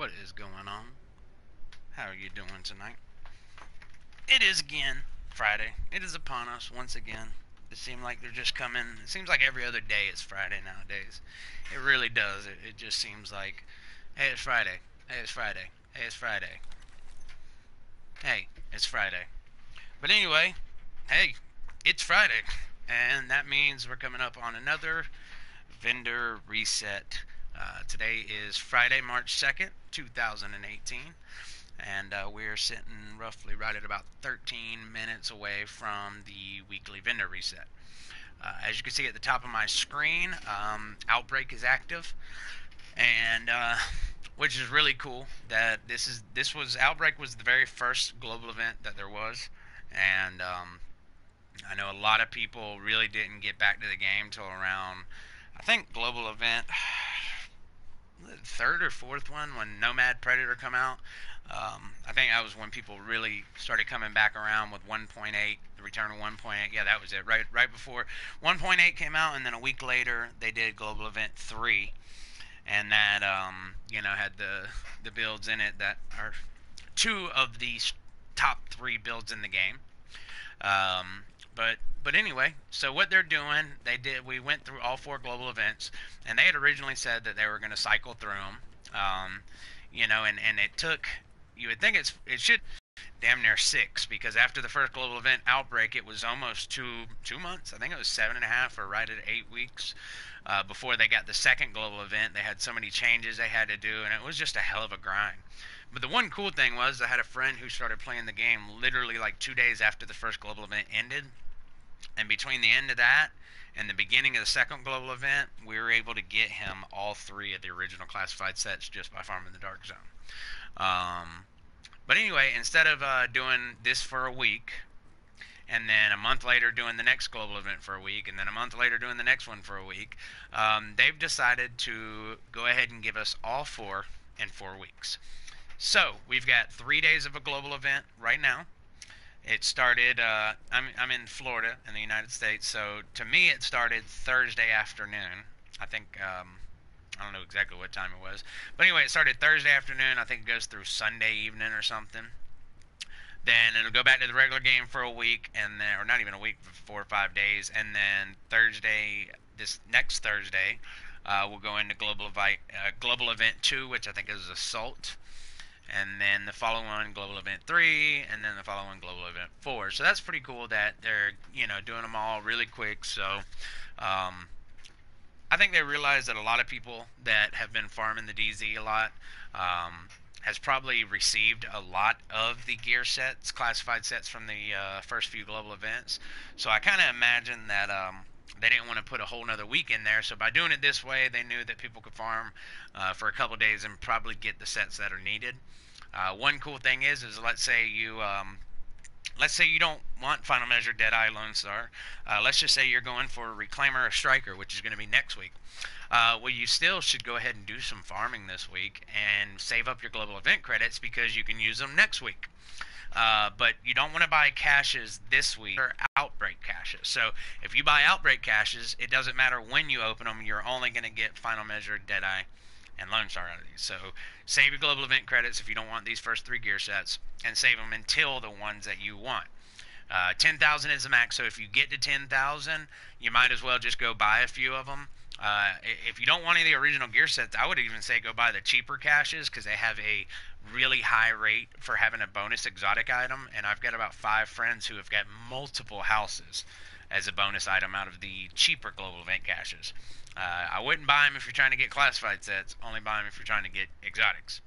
What is going on? How are you doing tonight? It is again Friday. It is upon us once again. It seems like they're just coming. It seems like every other day is Friday nowadays. It really does. It just seems like, hey, it's Friday. Hey, it's Friday. Hey, it's Friday. Hey, it's Friday. But anyway, hey, it's Friday. And that means we're coming up on another vendor reset. Today is Friday, March 2nd, 2018. And we're sitting roughly right at about 13 minutes away from the weekly vendor reset. As you can see at the top of my screen, Outbreak is active, and which is really cool. That Outbreak was the very first global event that there was, and I know a lot of people really didn't get back to the game till around, I think, global event third or fourth one when Nomad Predator come out. I think that was when people really started coming back around with 1.8, the return of 1.8. Yeah, that was it. Right before 1.8 came out, and then a week later they did Global Event 3, and that had the builds in it that are two of the top three builds in the game. But anyway, so what they're doing, we went through all four global events, and they had originally said that they were going to cycle through them. And it took, you would think it should damn near 6, because after the first global event Outbreak, it was almost 2 months. I think it was 7.5 or right at 8 weeks before they got the second global event. They had so many changes they had to do, and it was just a hell of a grind. But the one cool thing was I had a friend who started playing the game literally like 2 days after the first global event ended. And between the end of that and the beginning of the second global event, we were able to get him all three of the original classified sets just by farming the Dark Zone. But anyway, instead of doing this for a week, and then a month later doing the next global event for a week, and then a month later doing the next one for a week, they've decided to go ahead and give us all four in 4 weeks. So we've got 3 days of a global event right now. It started, I'm in Florida in the United States, so to me it started Thursday afternoon. I think, I don't know exactly what time it was. But anyway, it started Thursday afternoon. I think it goes through Sunday evening or something. Then it'll go back to the regular game for a week, and then, or not even a week, for 4 or 5 days. And then this next Thursday, we'll go into Global Event 2, which I think is Assault. And then the following one, Global Event 3, and then the following Global Event 4. So that's pretty cool that they're, doing them all really quick. So I think they realize that a lot of people that have been farming the DZ a lot has probably received a lot of the gear sets, classified sets from the first few global events. So I kind of imagine that they didn't want to put a whole nother week in there. So by doing it this way, they knew that people could farm for a couple days and probably get the sets that are needed. One cool thing is let's say you don't want Final Measure, Deadeye, Lone Star. Let's just say you're going for Reclaimer or Striker, which is going to be next week. Well, you still should go ahead and do some farming this week and save up your global event credits because you can use them next week. But you don't want to buy caches this week or Outbreak caches. So if you buy Outbreak caches, it doesn't matter when you open them. You're only going to get Final Measure, Deadeye, and Lone Star out of these. So save your global event credits if you don't want these first 3 gear sets, and save them until the ones that you want. 10,000 is the max, so if you get to 10,000, you might as well just go buy a few of them. If you don't want any of the original gear sets, I would even say go buy the cheaper caches because they have a really high rate for having a bonus exotic item, and I've got about 5 friends who have got multiple houses as a bonus item out of the cheaper global event caches. I wouldn't buy them if you're trying to get classified sets, only buy them if you're trying to get exotics.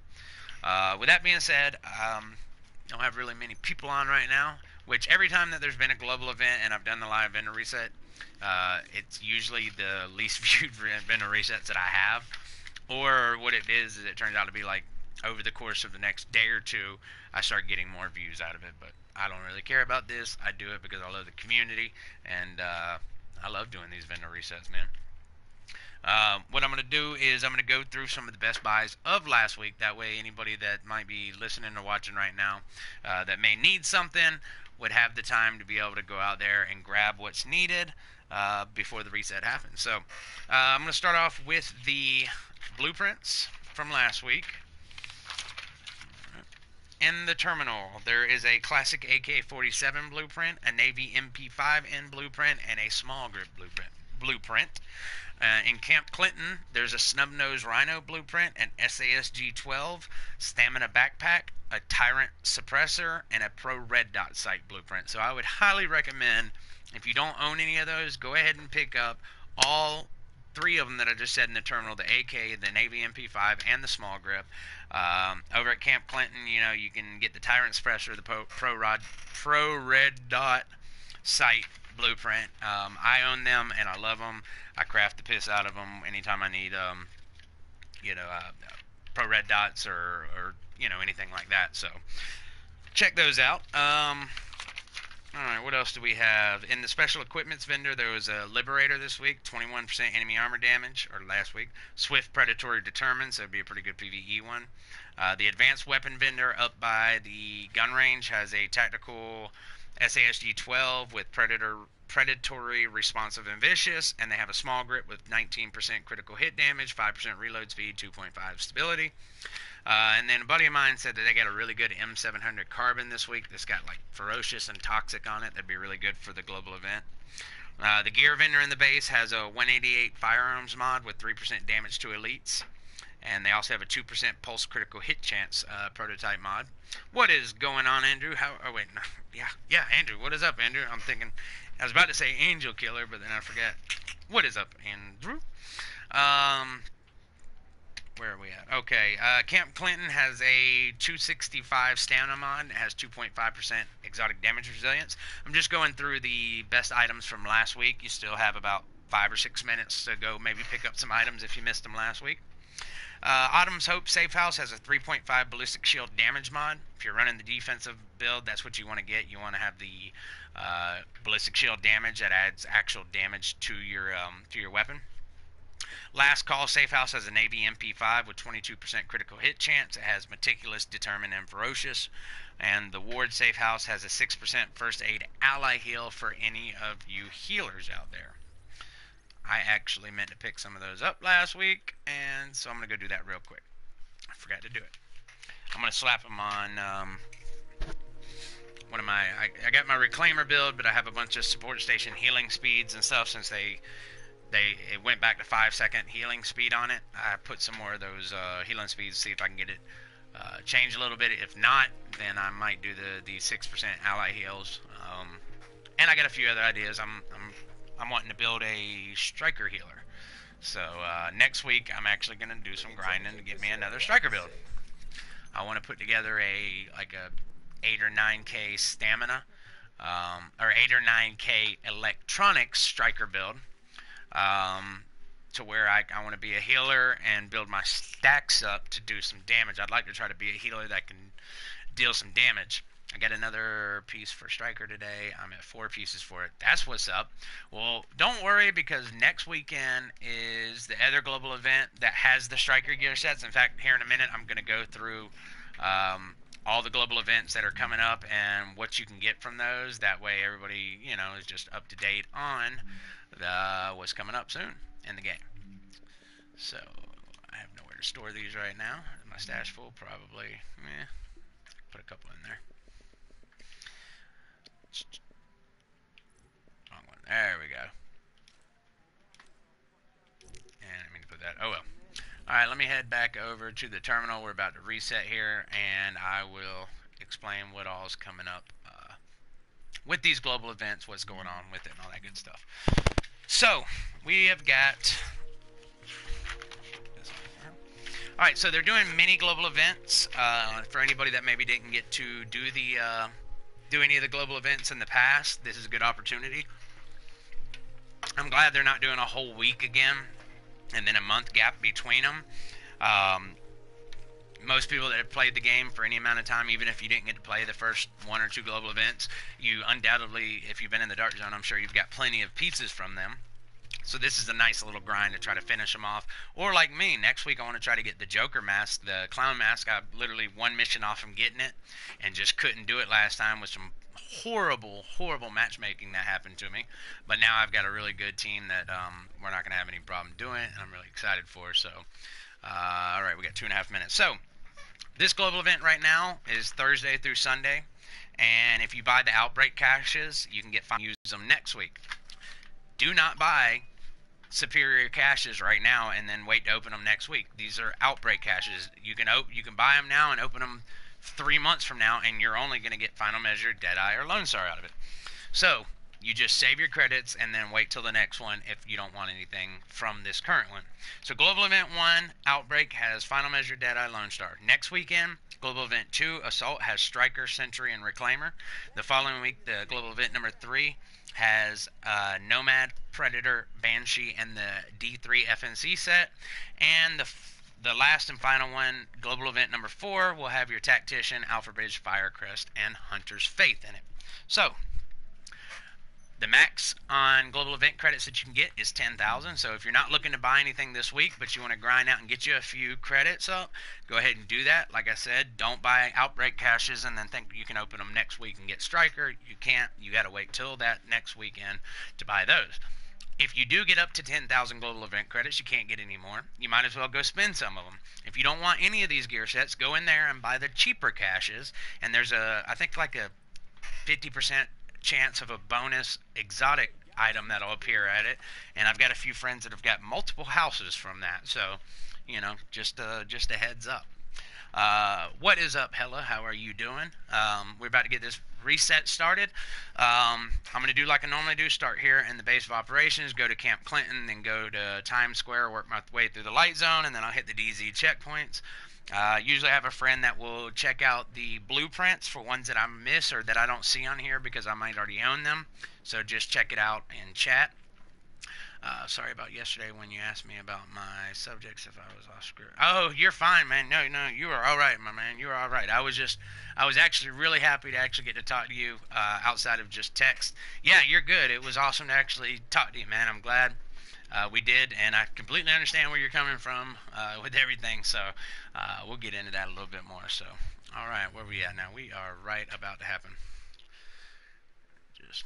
With that being said, I don't have really many people on right now, which every time that there's been a global event and I've done the live vendor reset, it's usually the least viewed vendor resets that I have. Or what it is it turns out to be like over the course of the next day or two, I start getting more views out of it. But I don't really care about this. I do it because I love the community, and I love doing these vendor resets, man. What I'm going to do is I'm going to go through some of the best buys of last week. That way anybody that might be listening or watching right now that may need something would have the time to be able to go out there and grab what's needed before the reset happens. So I'm going to start off with the blueprints from last week. in the terminal, there is a classic AK-47 blueprint, a Navy MP5N blueprint, and a small grip blueprint. In Camp Clinton, there's a snub-nosed Rhino blueprint, an SASG-12 stamina backpack, a Tyrant suppressor, and a Pro Red Dot sight blueprint. So I would highly recommend, if you don't own any of those, go ahead and pick up all three of them that I just said in the terminal: the AK, the Navy MP5, and the small grip. Over at Camp Clinton, you can get the Tyrant suppressor, the Pro Red Dot sight blueprint. I own them and I love them. I craft the piss out of them anytime I need, pro red dots or anything like that. So check those out. Alright, what else do we have? In the special equipments vendor, there was a Liberator this week, 21% enemy armor damage, or last week. Swift Predatory Determined, so it'd be a pretty good PvE one. The advanced weapon vendor up by the gun range has a tactical SASG-12 with predatory, responsive, and vicious, and they have a small grip with 19% critical hit damage, 5% reload speed, 2.5 stability. And then a buddy of mine said that they got a really good M700 carbine this week that's got like ferocious and toxic on it. That'd be really good for the global event. The gear vendor in the base has a 188 firearms mod with 3% damage to elites. And they also have a 2% pulse critical hit chance prototype mod. What is going on, Andrew? Yeah, Andrew. What is up, Andrew? I'm thinking, I was about to say Angel Killer, but then I forgot. What is up, Andrew? Where are we at? Okay, Camp Clinton has a 265 stamina mod. It has 2.5% exotic damage resilience. I'm just going through the best items from last week. You still have about 5 or 6 minutes to go maybe pick up some items if you missed them last week. Autumn's Hope Safe House has a 3.5 ballistic shield damage mod. If you're running the defensive build, that's what you want to get. You want to have the ballistic shield damage that adds actual damage to your weapon. Last Call Safe House has a Navy MP5 with 22% critical hit chance. It has Meticulous, Determined, and Ferocious. And the Ward Safe House has a 6% first aid ally heal for any of you healers out there. I actually meant to pick some of those up last week, and so I'm going to go do that real quick. I forgot to do it. I'm going to slap them on one of my... I got my Reclaimer build, but I have a bunch of support station healing speeds and stuff since it went back to 5-second healing speed on it. I put some more of those healing speeds, see if I can get it changed a little bit. If not, then I might do the 6% ally heals. And I got a few other ideas. I'm wanting to build a striker healer. So next week I'm actually going to do some grinding to get me another striker build. I want to put together a 8 or 9k stamina or 8 or 9k electronics striker build. To where I want to be a healer and build my stacks up to do some damage. I'd like to try to be a healer that can deal some damage. I got another piece for striker today. I'm at 4 pieces for it. That's what's up. Well, don't worry, because next weekend is the other global event that has the striker gear sets. In fact, here in a minute I'm going to go through all the global events that are coming up and what you can get from those. That way everybody, is just up to date on what's coming up soon in the game. So I have nowhere to store these right now. Is my stash full? Probably. Put a couple in there. Wrong one. There we go. And I mean to put that. Oh well. Alright, let me head back over to the terminal. We're about to reset here, and I will explain what all is coming up with these global events, what's going on with it, and all that good stuff. So, we have got... Alright, so they're doing mini global events. For anybody that maybe didn't get to do any of the global events in the past, this is a good opportunity. I'm glad they're not doing a whole week again and then a month gap between them. Most people that have played the game for any amount of time, even if you didn't get to play the first 1 or 2 global events, you undoubtedly, if you've been in the Dark Zone, I'm sure you've got plenty of pieces from them. So this is a nice little grind to try to finish them off. Or like me, next week I want to try to get the Joker mask, the clown mask. I literally 1 mission off from getting it and just couldn't do it last time with some horrible matchmaking that happened to me. But now I've got a really good team that we're not going to have any problem doing, and I'm really excited for. So, alright, we got 2.5 minutes. So, This global event right now is Thursday through Sunday, and if you buy the Outbreak caches, you can get use them next week. Do not buy Superior caches right now and then wait to open them next week. These are Outbreak caches. You can buy them now and open them 3 months from now, and you're only going to get Final Measure, Deadeye, or Lone Star out of it. So you just save your credits and then wait till the next one if you don't want anything from this current one. So Global Event 1, Outbreak, has Final Measure, Deadeye, Lone Star. Next weekend, Global Event 2, Assault, has Striker, Sentry, and Reclaimer. The following week, the Global Event number 3 has Nomad, Predator, Banshee, and the D3 FNC set. And the last and final one, Global Event number 4, will have your Tactician, Alpha Bridge, Firecrest, and Hunter's Faith in it. So the max on global event credits that you can get is 10,000. So if you're not looking to buy anything this week, but you want to grind out and get you a few credits up, go ahead and do that. Like I said, don't buy Outbreak caches and then think you can open them next week and get Striker. You can't. You got to wait till that next weekend to buy those. If you do get up to 10,000 global event credits, you can't get any more. You might as well go spend some of them. If you don't want any of these gear sets, go in there and buy the cheaper caches. And there's I think like a 50% chance of a bonus exotic item that'll appear at it, and I've got a few friends that have got multiple houses from that, so just a heads up. What is up, Hella? How are you doing? We're about to get this reset started. I'm going to do like I normally do, start here in the base of operations, go to Camp Clinton, then go to Times Square, work my way through the light zone, and then I'll hit the DZ checkpoints. Usually I have a friend that will check out the blueprints for ones that I miss or that I don't see on here because I might already own them. So just check it out in chat. Sorry about yesterday when you asked me about my subjects if I was off script. Oh, you're fine, man. No, you are all right, my man. You are all right. I was actually really happy to actually get to talk to you outside of just text. Yeah, you're good. It was awesome to actually talk to you, man. I'm glad. We did, and I completely understand where you're coming from with everything, so we'll get into that a little bit more. So, all right, where are we at now? We are right about to happen. Just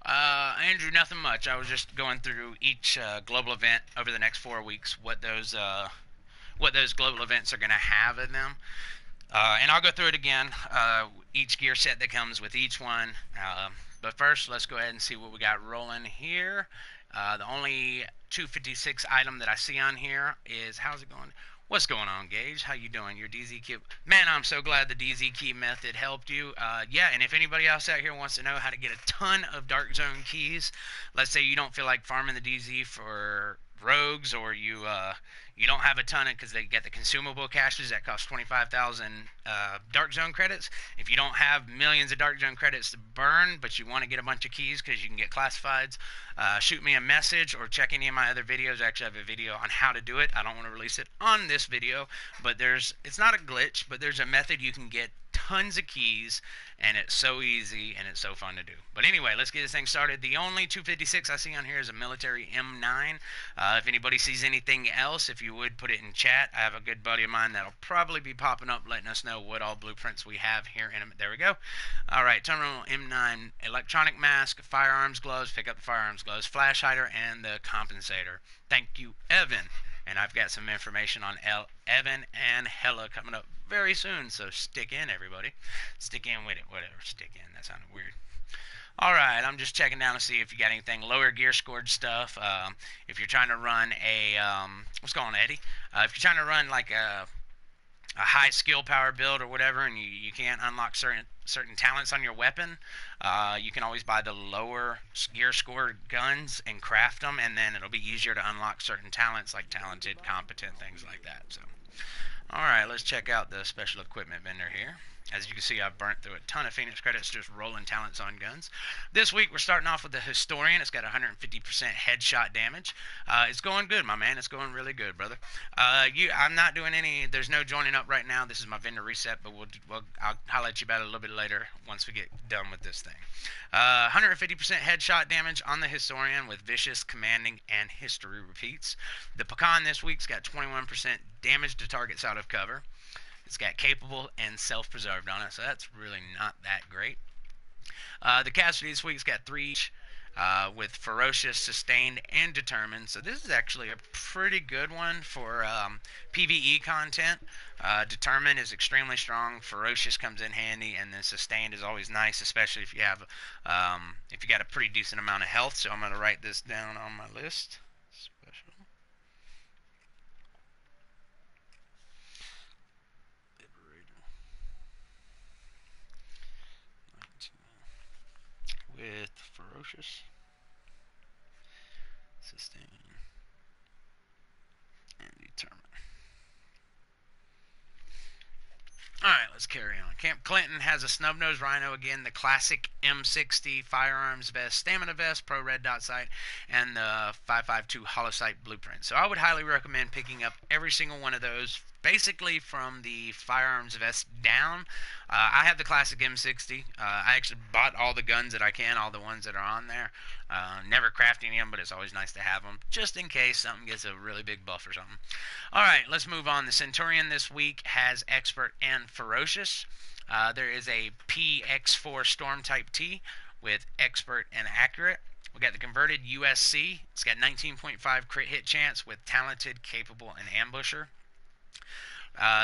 Andrew, nothing much. I was just going through each global event over the next 4 weeks, what those global events are going to have in them. And I'll go through it again, each gear set that comes with each one. But first, let's go ahead and see what we got rolling here. The only 256 item that I see on here is, how's it going? What's going on, Gage? How you doing? Your DZ key. Man, I'm so glad the DZ key method helped you. Yeah, and if anybody else out here wants to know how to get a ton of Dark Zone keys, let's say you don't feel like farming the DZ for rogues, or you don't have a ton of, because they get the consumable caches that cost 25,000 Dark Zone credits. If you don't have millions of Dark Zone credits to burn, but you want to get a bunch of keys because you can get classifieds, shoot me a message or check any of my other videos. I actually have a video on how to do it. I don't want to release it on this video, but it's not a glitch, but there's a method you can get tons of keys, and it's so easy and it's so fun to do. But anyway, let's get this thing started. The only 256 I see on here is a military M9. If anybody sees anything else, if you would put it in chat. I have a good buddy of mine that'll probably be popping up letting us know what all blueprints we have here in there we go. All right, terminal M9 electronic mask, firearms gloves, pick up the firearms gloves, flash hider, and the compensator. Thank you, Evan. And I've got some information on Evan and Hella coming up very soon, so stick in, everybody. Stick in with it, whatever. Stick in. That sounded weird. All right, I'm just checking down to see if you got anything lower gear scored stuff. If you're trying to run a what's going on, Eddie? If you're trying to run like a high skill power build or whatever, and you can't unlock certain talents on your weapon, you can always buy the lower gear scored guns and craft them, and then it'll be easier to unlock certain talents like talented, competent, things like that. So, all right, let's check out the special equipment vendor here. As you can see, I've burnt through a ton of Phoenix credits just rolling talents on guns. This week, we're starting off with the Historian. It's got 150% headshot damage. It's going good, my man. It's going really good, brother. I'm not doing any, there's no joining up right now. This is my vendor reset, but I'll highlight you about it a little bit later once we get done with this thing. 150% headshot damage on the Historian with Vicious, Commanding, and History repeats. The Pecan this week's got 21% damage to targets out of cover. It's got Capable and Self-Preserved on it, so that's really not that great. The Cassidy this week's got 3 with ferocious, sustained, and determined. So this is actually a pretty good one for PvE content. Determined is extremely strong. Ferocious comes in handy, and then sustained is always nice, especially if you got a pretty decent amount of health. So I'm going to write this down on my list. Special. With ferocious, sustain, and determine. Alright, let's carry on. Camp Clinton has a snub-nosed rhino again, the classic M60 firearms vest, stamina vest, pro red dot sight, and the 5.52 hollow sight blueprint. So I would highly recommend picking up every single one of those, basically from the firearms vest down. I have the classic M60. I actually bought all the guns that I can, all the ones that are on there. Never crafting them, but it's always nice to have them, just in case something gets a really big buff or something. Alright, let's move on. The Centurion this week has Expert and Ferocious. There is a PX4 Storm Type T with Expert and Accurate. We got the converted USC. It's got 19.5 crit hit chance with Talented, Capable, and Ambusher.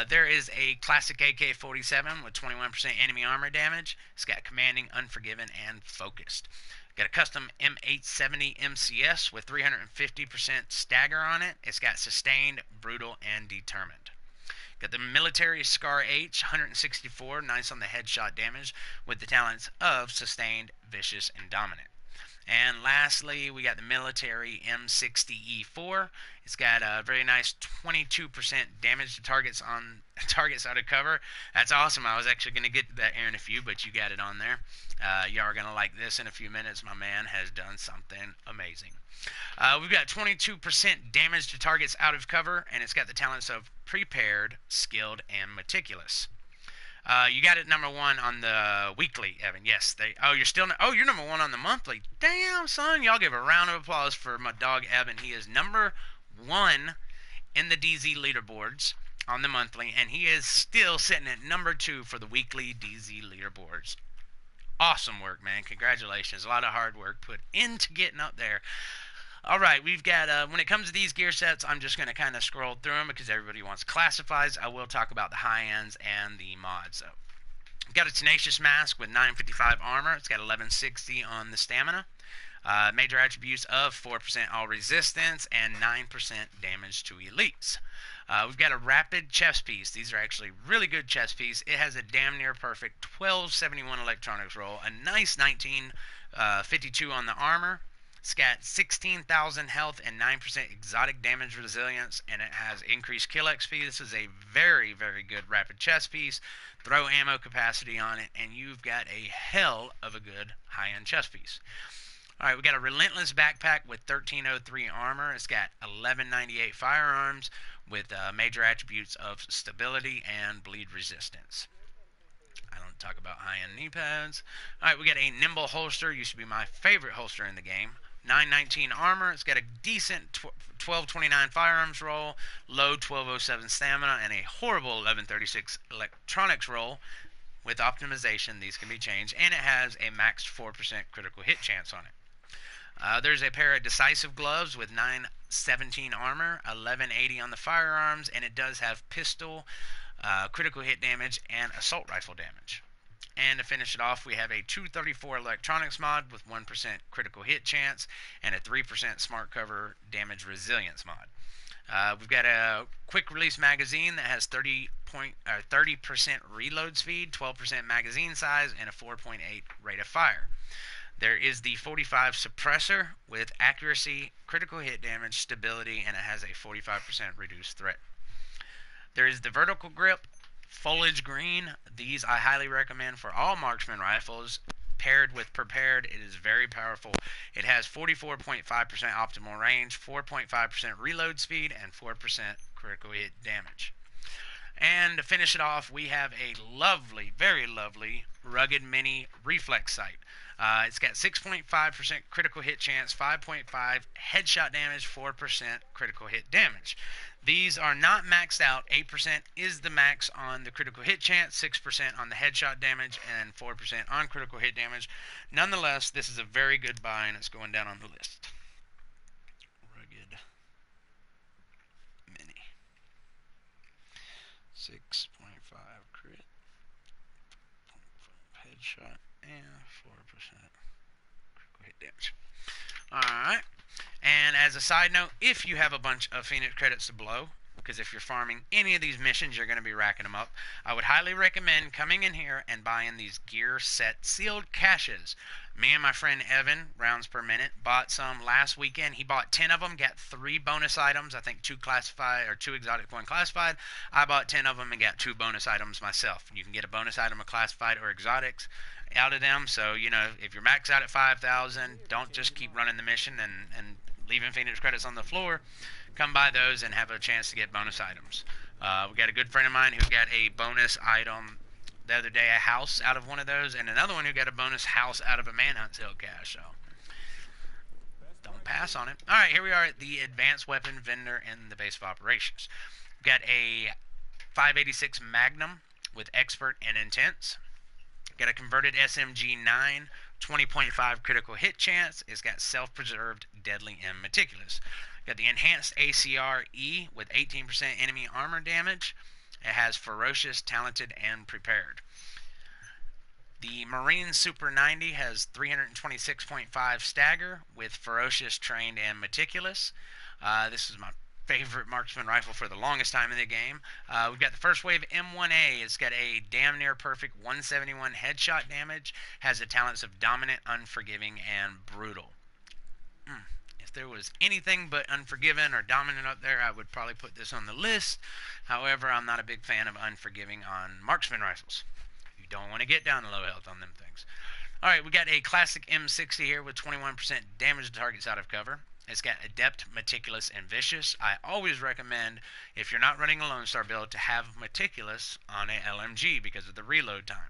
There is a classic AK-47 with 21% enemy armor damage. It's got Commanding, Unforgiven, and Focused. Got a custom M870 MCS with 350% stagger on it. It's got Sustained, Brutal, and Determined. Got the military Scar H, 164, nice on the headshot damage, with the talents of Sustained, Vicious, and Dominant. And lastly, we got the military M60E4. It's got a very nice 22% damage to targets out of cover. That's awesome. I was actually going to get to that here in a few, but you got it on there. You are going to like this in a few minutes. My man has done something amazing. We've got 22% damage to targets out of cover, and it's got the talents of Prepared, Skilled, and Meticulous. You got it number one on the weekly, Evan. Yes, you're number one on the monthly. Damn, son, y'all give a round of applause for my dog Evan. He is number one in the DZ leaderboards on the monthly, and he is still sitting at number 2 for the weekly DZ leaderboards. Awesome work, man. Congratulations. A lot of hard work put into getting up there. Alright, we've got, when it comes to these gear sets, I'm just going to kind of scroll through them because everybody wants classifies. I will talk about the high ends and the mods. So, we've got a Tenacious Mask with 955 armor. It's got 1160 on the stamina. Major attributes of 4% all resistance and 9% damage to elites. We've got a rapid chest piece. These are actually really good chest piece. It has a damn near perfect 1271 electronics roll, a nice 1952 on the armor. It's got 16,000 health and 9% exotic damage resilience, and it has increased kill XP. This is a very, very good rapid chest piece. Throw ammo capacity on it, and you've got a hell of a good high-end chest piece. Alright, we got a Relentless backpack with 1303 armor. It's got 1198 firearms with major attributes of stability and bleed resistance. I don't talk about high-end knee pads. Alright, we got a Nimble holster. Used to be my favorite holster in the game. 919 armor. It's got a decent 1229 firearms roll, low 1207 stamina, and a horrible 1136 electronics roll. With optimization, these can be changed, and it has a maxed 4% critical hit chance on it. There's a pair of Decisive gloves with 917 armor, 1180 on the firearms, and it does have pistol, critical hit damage, and assault rifle damage. And to finish it off, we have a 234 electronics mod with 1% critical hit chance and a 3% smart cover damage resilience mod. We've got a quick release magazine that has 30% reload speed, 12% magazine size, and a 4.8 rate of fire. There is the 45 suppressor with accuracy, critical hit damage, stability, and it has a 45% reduced threat. There is the vertical grip, foliage green. These I highly recommend for all marksman rifles. Paired with Prepared, it is very powerful. It has 44.5% optimal range, 4.5% reload speed, and 4% critical hit damage. And to finish it off, we have a lovely, very lovely, rugged mini reflex sight. It's got 6.5% critical hit chance, 5.5 headshot damage, 4% critical hit damage. These are not maxed out. 8% is the max on the critical hit chance, 6% on the headshot damage, and 4% on critical hit damage. Nonetheless, this is a very good buy, and it's going down on the list. Rugged Mini. 6.5 crit, 0.5 headshot, and 4% critical hit damage. Alright. And as a side note, if you have a bunch of Phoenix credits to blow, because if you're farming any of these missions, you're going to be racking them up, I would highly recommend coming in here and buying these gear set sealed caches. Me and my friend Evan, rounds per minute, bought some last weekend. He bought 10 of them, got 3 bonus items. I think 2 classified or 2 exotic, 1 classified. I bought 10 of them and got 2 bonus items myself. You can get a bonus item of classified or exotics out of them. So, you know, if you're maxed out at 5,000, don't just keep running the mission and leaving Phoenix credits on the floor. Come buy those and have a chance to get bonus items. We got a good friend of mine who got a bonus item the other day, a house out of one of those, and another one who got a bonus house out of a manhunt sale cache. So don't pass on it. All right, here we are at the advanced weapon vendor in the base of operations. We've got a 586 Magnum with expert and intense. Got a converted SMG-9, 20.5 critical hit chance. It's got self-preserved, deadly, and meticulous. Got the enhanced ACR-E with 18% enemy armor damage. It has ferocious, talented, and prepared. The Marine Super 90 has 326.5 stagger with ferocious, trained, and meticulous. This is my favorite marksman rifle for the longest time in the game. We've got the first wave M1A. It's got a damn near perfect 171 headshot damage. Has the talents of dominant, unforgiving, and brutal. If there was anything but unforgiving or dominant up there, I would probably put this on the list. However, I'm not a big fan of unforgiving on marksman rifles. You don't want to get down to low health on them things. Alright, we got a classic M60 here with 21% damage to targets out of cover. It's got adept, meticulous, and vicious. I always recommend, if you're not running a Lone Star build, to have meticulous on a LMG because of the reload time.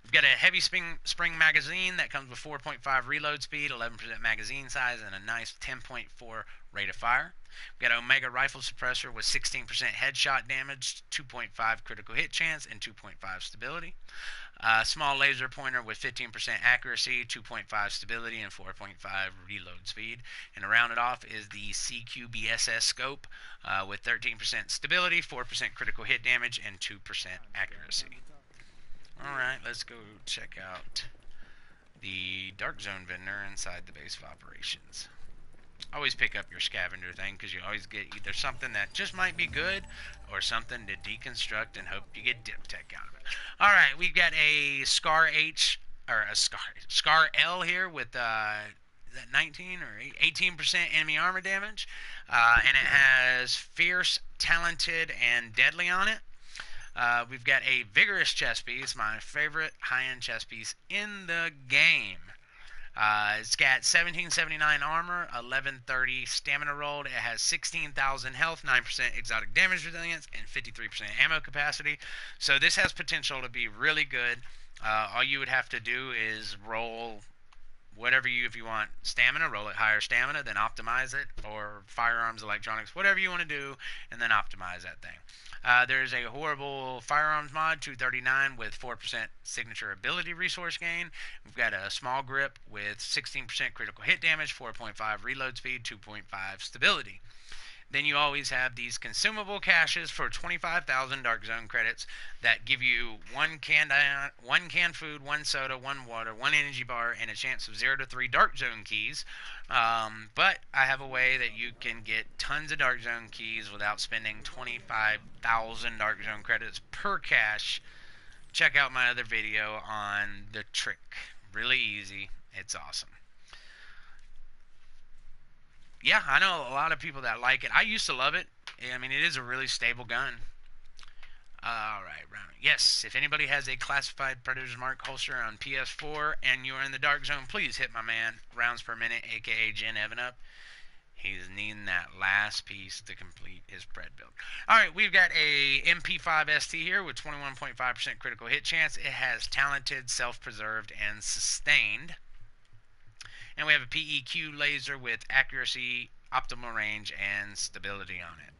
We've got a heavy spring magazine that comes with 4.5 reload speed, 11% magazine size, and a nice 10.4 rate of fire. We've got an Omega rifle suppressor with 16% headshot damage, 2.5 critical hit chance, and 2.5 stability. Small laser pointer with 15% accuracy, 2.5 stability, and 4.5 reload speed. And to round it off is the CQBSS scope with 13% stability, 4% critical hit damage, and 2% accuracy. Alright, let's go check out the Dark Zone vendor inside the base of operations. Always pick up your scavenger thing because you always get either something that just might be good or something to deconstruct and hope you get dip tech out of it. Alright, we've got a Scar H, or a Scar L here with is that 19 or 18% enemy armor damage. And it has fierce, talented, and deadly on it. We've got a vigorous chest piece, my favorite high-end chest piece in the game. It's got 1779 armor, 1130 stamina rolled. It has 16,000 health, 9% exotic damage resilience, and 53% ammo capacity. So this has potential to be really good. All you would have to do is roll whatever if you want stamina, roll it higher stamina, then optimize it, or firearms, electronics, whatever you want to do, and then optimize that thing. There's a horrible firearms mod, 239, with 4% signature ability resource gain. We've got a small grip with 16% critical hit damage, 4.5 reload speed, 2.5 stability. Then you always have these consumable caches for 25,000 Dark Zone credits that give you one canned food, 1 soda, 1 water, 1 energy bar, and a chance of 0 to 3 Dark Zone keys. But I have a way that you can get tons of Dark Zone keys without spending 25,000 Dark Zone credits per cache. Check out my other video on the trick. Really easy. It's awesome. Yeah, I know a lot of people that like it. I used to love it. I mean, it is a really stable gun. Alright, yes, if anybody has a classified Predator's Mark holster on PS4 and you're in the Dark Zone, please hit my man, Rounds Per Minute, aka Gen Evan up. He's needing that last piece to complete his pred build. Alright, we've got a MP5 ST here with 21.5% critical hit chance. It has talented, self-preserved, and sustained. And we have a PEQ laser with accuracy, optimal range, and stability on it.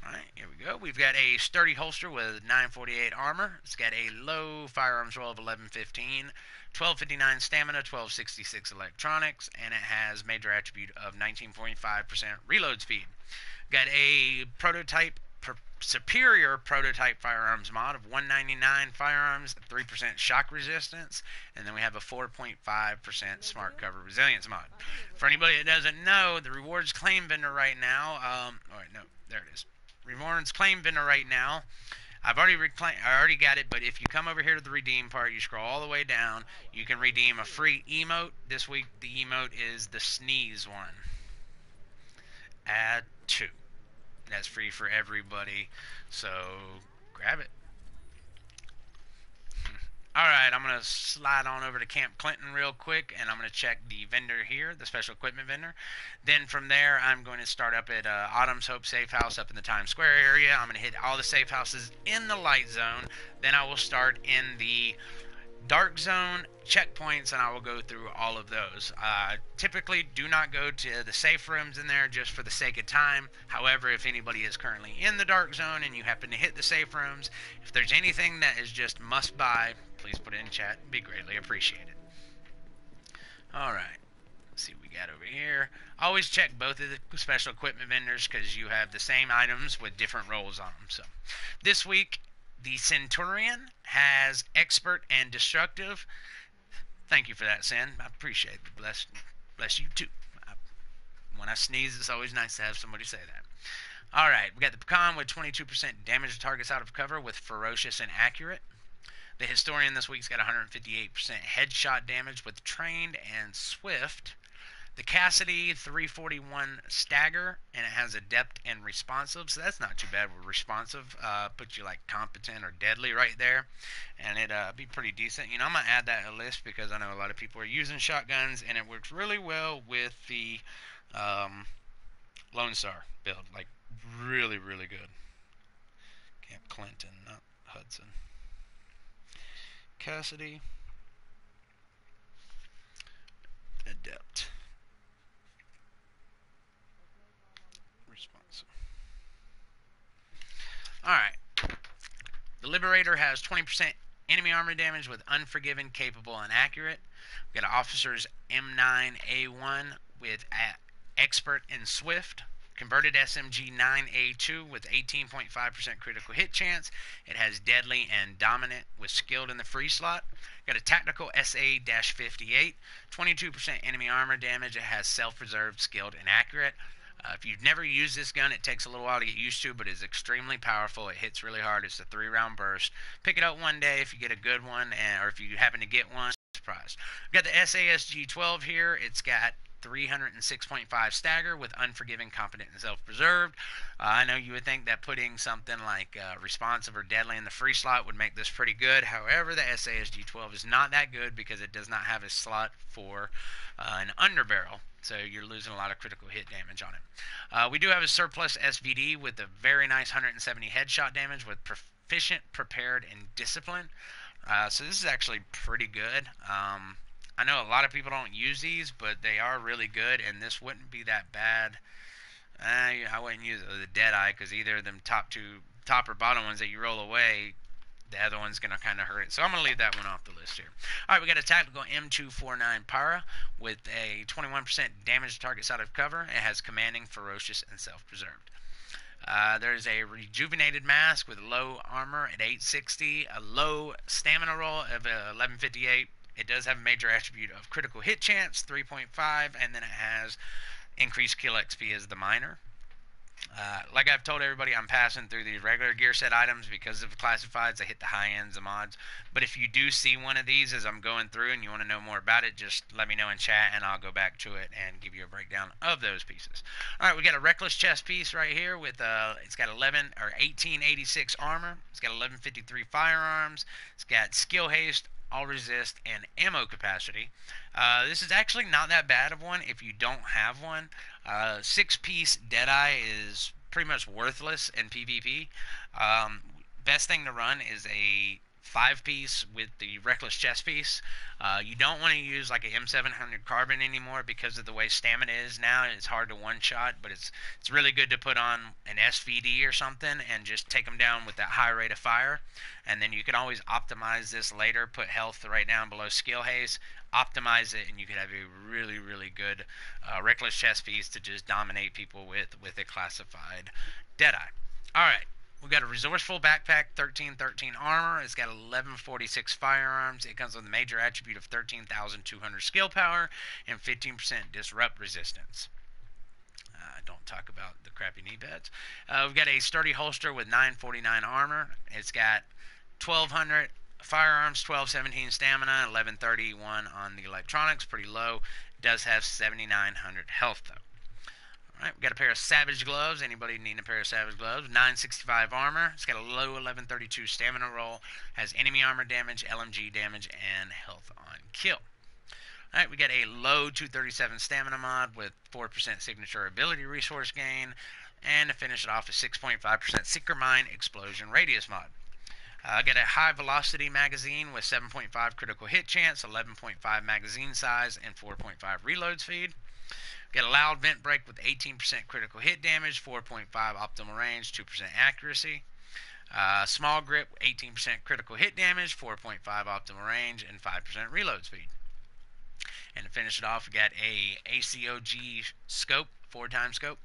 Alright, here we go. We've got a sturdy holster with 948 armor. It's got a low firearms roll of 1115, 1259 stamina, 1266 electronics, and it has major attribute of 19.5% reload speed. Got a prototype, superior prototype firearms mod of 199 firearms, 3% shock resistance, and then we have a 4.5% smart cover resilience mod. For anybody that doesn't know, the rewards claim vendor right now, alright, no, there it is. Rewards claim vendor right now. I already got it, but if you come over here to the redeem part, you scroll all the way down, you can redeem a free emote. This week, the emote is the sneeze one. Add 2. That's free for everybody, so grab it. Alright, I'm going to slide on over to Camp Clinton real quick, and I'm going to check the vendor here, the special equipment vendor. Then from there, I'm going to start up at Autumn's Hope Safe House up in the Times Square area. I'm going to hit all the safe houses in the light zone. Then I will start in the dark zone checkpoints, and I will go through all of those. Typically do not go to the safe rooms in there just for the sake of time. However, if anybody is currently in the dark zone and you happen to hit the safe rooms, if there's anything that is just must buy, please put it in chat. It'd be greatly appreciated. Alright, let's see what we got over here. Always check both of the special equipment vendors because you have the same items with different rolls on them. So this week, the Centurion has expert and destructive. Thank you for that, Sin. I appreciate it. Bless you too. When I sneeze, it's always nice to have somebody say that. Alright, we got the Pecan with 22% damage to targets out of cover with ferocious and accurate. The Historian this week's got 158% headshot damage with trained and swift. The Cassidy 341 stagger, and it has adept and responsive, so that's not too bad with responsive. Puts you like competent or deadly right there, and it'd be pretty decent. You know, I'm gonna add that to the list because I know a lot of people are using shotguns, and it works really well with the Lone Star build, like really, really good. Camp Clinton, not Hudson. Cassidy, adept. Alright. The Liberator has 20% enemy armor damage with Unforgiven, Capable, and Accurate. We've got an Officer's M9A1 with Expert and Swift. Converted SMG 9A2 with 18.5% critical hit chance. It has Deadly and Dominant with Skilled in the free slot. Got a Tactical SA-58. 22% enemy armor damage. It has Self-Preserved, Skilled, and Accurate. If you've never used this gun, it takes a little while to get used to, but it's extremely powerful. It hits really hard. It's a 3-round burst. Pick it up one day if you get a good one, or if you happen to get one, surprise. We've got the SASG-12 here. It's got 306.5 stagger with Unforgiving, Competent, and Self-Preserved. I know you would think that putting something like responsive or deadly in the free slot would make this pretty good. However, the SASG-12 is not that good because it does not have a slot for an underbarrel. So you're losing a lot of critical hit damage on it. We do have a surplus SVD with a very nice 170 headshot damage with Proficient, Prepared, and Discipline. So this is actually pretty good. I know a lot of people don't use these, but they are really good, and this wouldn't be that bad. I wouldn't use it with a Deadeye because either of them top or bottom ones that you roll away, the other one's going to kind of hurt it. So I'm going to leave that one off the list here. Alright, we got a Tactical M249 Para with a 21% damage to targets out of cover. It has Commanding, Ferocious, and Self-Preserved. There's a Rejuvenated Mask with low armor at 860, a low stamina roll of 1158. It does have a major attribute of critical hit chance, 3.5, and then it has increased kill XP as the minor. Like I've told everybody, I'm passing through these regular gear set items because of the classifieds. I hit the high ends of mods. But if you do see one of these as I'm going through and you want to know more about it, just let me know in chat and I'll go back to it and give you a breakdown of those pieces. Alright, we got a Reckless chest piece right here with it's got 1886 armor. It's got 1153 firearms. It's got skill haste, all resist, and ammo capacity. This is actually not that bad of one if you don't have one. 6-piece Deadeye is pretty much worthless in PvP. Um, Best thing to run is a 5-piece with the Reckless chest piece. You don't want to use like a M700 carbon anymore because of the way stamina is now. It's hard to one-shot, but it's really good to put on an SVD or something and just take them down with that high rate of fire. And then you can always optimize this later, put health right down below skill haze, optimize it, and you could have a really, really good Reckless chest piece to just dominate people with a classified Deadeye. Alright, we've got a resourceful backpack, 1313 armor. It's got 1146 firearms. It comes with a major attribute of 13,200 skill power and 15% disrupt resistance. Don't talk about the crappy knee pads. We've got a sturdy holster with 949 armor. It's got 1200 firearms, 1217 stamina, 1131 on the electronics. Pretty low. Does have 7900 health though. Alright, we got a pair of Savage gloves. Anybody need a pair of Savage gloves? 965 armor. It's got a low 1132 stamina roll. Has enemy armor damage, LMG damage, and health on kill. Alright, we got a low 237 stamina mod with 4% signature ability resource gain. And to finish it off, a 6.5% Seeker Mine explosion radius mod. Got a high velocity magazine with 7.5 critical hit chance, 11.5 magazine size, and 4.5 reload speed. Got a loud vent break with 18% critical hit damage, 4.5 optimal range, 2% accuracy. Small grip, 18% critical hit damage, 4.5 optimal range, and 5% reload speed. And to finish it off, we got a ACOG scope, 4-time scope.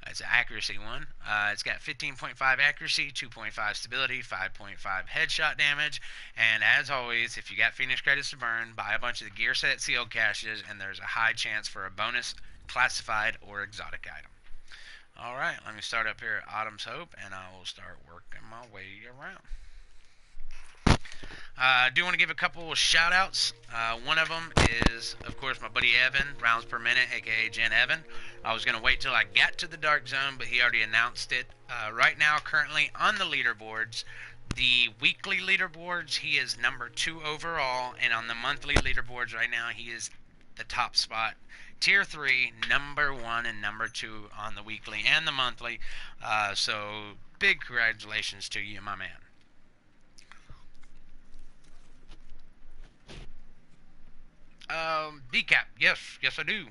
It's an accuracy one. It's got 15.5 accuracy, 2.5 stability, 5.5 headshot damage. And as always, if you got Phoenix credits to burn, buy a bunch of the gear set sealed caches, and there's a high chance for a bonus classified or exotic item. Alright, let me start up here at Autumn's Hope, and I will start working my way around. I do want to give a couple of shout outs. One of them is, of course, my buddy Evan, rounds per minute, aka Gen Evan. I was going to wait till I got to the Dark Zone, but he already announced it. Right now, currently on the leaderboards, the weekly leaderboards, he is number 2 overall, and on the monthly leaderboards right now, he is the top spot. Tier 3, number 1 and number 2 on the weekly and the monthly. So, big congratulations to you, my man. Decap, yes I do.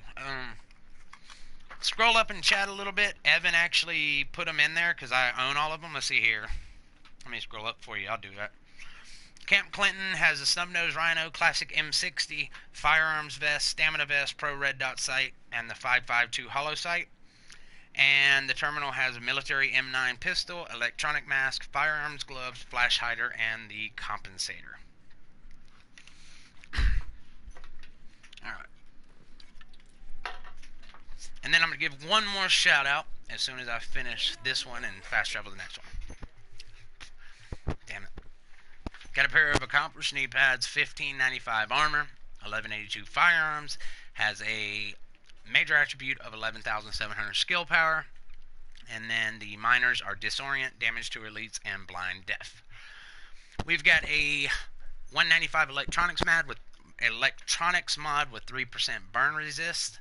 Scroll up and chat a little bit. Evan actually put them in there because I own all of them. Let's see here. Let me scroll up for you. I'll do that. Camp Clinton has a snub-nosed Rhino, classic M60, firearms vest, stamina vest, pro red dot sight, and the 5.52 hollow sight. And the terminal has a military M9 pistol, electronic mask, firearms gloves, flash hider, and the compensator. Alright. And then I'm going to give one more shout out as soon as I finish this one and fast travel to the next one. Damn it. Got a pair of accomplished knee pads, 1595 armor, 1182 firearms, has a major attribute of 11,700 skill power, and then the minors are disorient, damage to elites, and blind deaf. We've got a 195 electronics mod with 3% burn resist,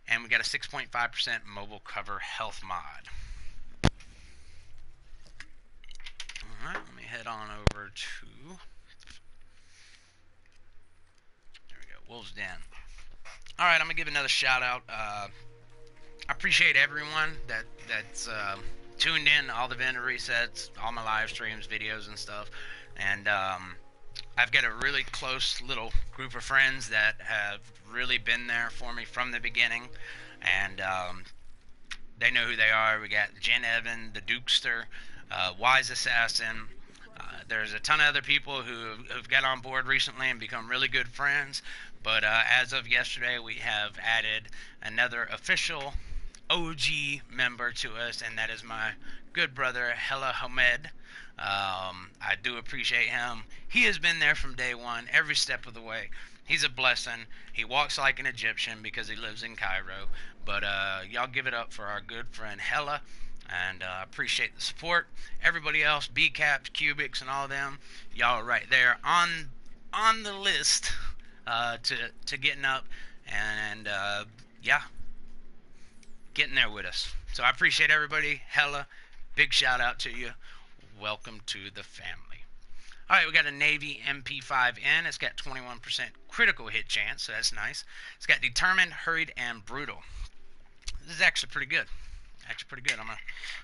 and we got a 6.5% mobile cover health mod. Alright, let me head on over to, there we go, Wolves Den. Alright, I'm going to give another shout out. I appreciate everyone that's tuned in to all the vendor resets, all my live streams, videos, and stuff. And I've got a really close little group of friends that have really been there for me from the beginning. And they know who they are. We got Jen Evan, the Dukester, Wise Assassin. There's a ton of other people who've got on board recently and become really good friends. But as of yesterday, we have added another official OG member to us, and that is my good brother, Hella Hamed. I do appreciate him. He has been there from day one, every step of the way. He's a blessing. He walks like an Egyptian because he lives in Cairo. But y'all give it up for our good friend Hella. And appreciate the support. Everybody else, B-Caps, Cubics, and all of them, y'all are right there on on the list to getting up and yeah, getting there with us. So I appreciate everybody. Hella big shout out to you. Welcome to the family. All right, we got a Navy MP5N. It's got 21% critical hit chance, so that's nice. It's got determined, hurried, and brutal. This is actually pretty good. I'm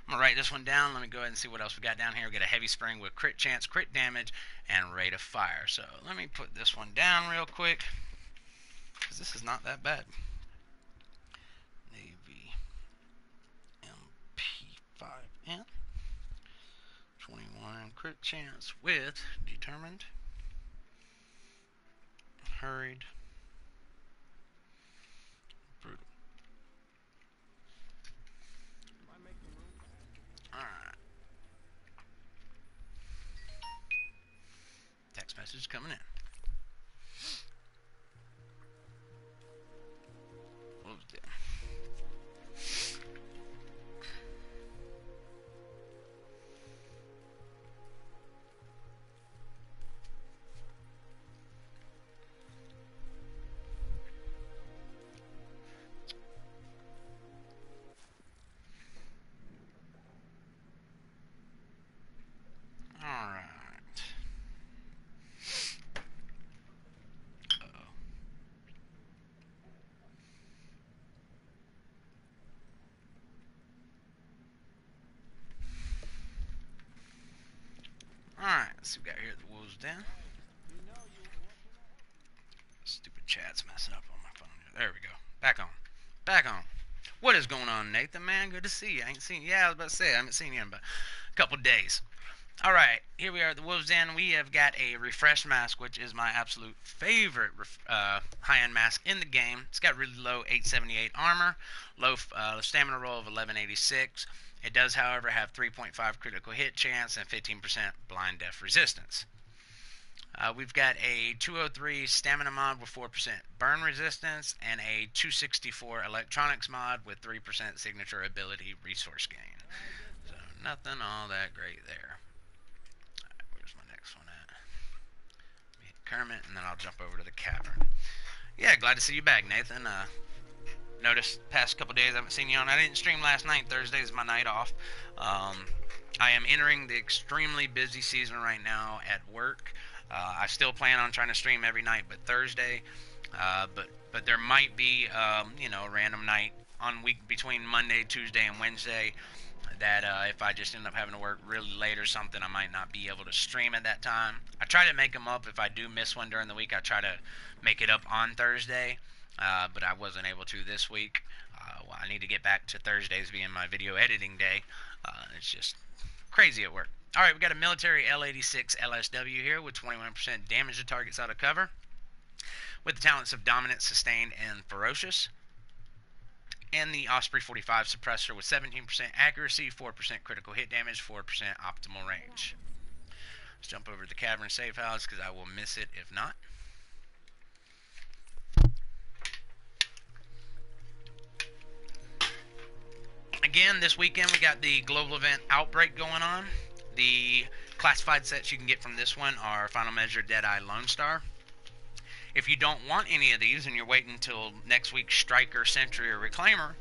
gonna write this one down. Let me go ahead and see what else we got down here. We got a heavy spring with crit chance, crit damage, and rate of fire. So let me put this one down real quick, because this is not that bad. Navy MP5N, 21 crit chance with determined, hurried, brutal. Alright. Text message coming in. What was that? Alright. Alright, let's see what we got here. The wolves down. Stupid chat's messing up on my phone. There we go. Back on. Back on. What is going on, Nathan, man? Good to see you. I ain't seen you. Yeah, I was about to say, I haven't seen you in about a couple days. Alright, here we are at the Wolves Den. We have got a refresh mask, which is my absolute favorite high-end mask in the game. It's got really low 878 armor, low stamina roll of 1186. It does, however, have 3.5 critical hit chance and 15% blind death resistance. We've got a 203 stamina mod with 4% burn resistance and a 264 electronics mod with 3% signature ability resource gain. So nothing all that great there. Right, where's my next one at? Hit Kermit, and then I'll jump over to the cavern. Yeah, glad to see you back, Nathan. Noticed past couple days I haven't seen you on. I didn't stream last night. Thursday is my night off. I am entering the extremely busy season right now at work. I still plan on trying to stream every night, but Thursday. But there might be you know, a random night on week between Monday, Tuesday, and Wednesday that if I just end up having to work really late or something, I might not be able to stream at that time. I try to make them up. If I do miss one during the week, I try to make it up on Thursday. But I wasn't able to this week. Well, I need to get back to Thursdays being my video editing day. It's just crazy at work. Alright, we got a military L86 LSW here with 21% damage to targets out of cover, with the talents of Dominant, Sustained, and Ferocious. And the Osprey 45 suppressor with 17% accuracy, 4% critical hit damage, 4% optimal range. Let's jump over to the cavern safe house because I will miss it if not. Again, this weekend we got the global event Outbreak going on. The classified sets you can get from this one are Final Measure, Deadeye, Lone Star. If you don't want any of these and you're waiting until next week's Striker, Sentry, or Reclaimer,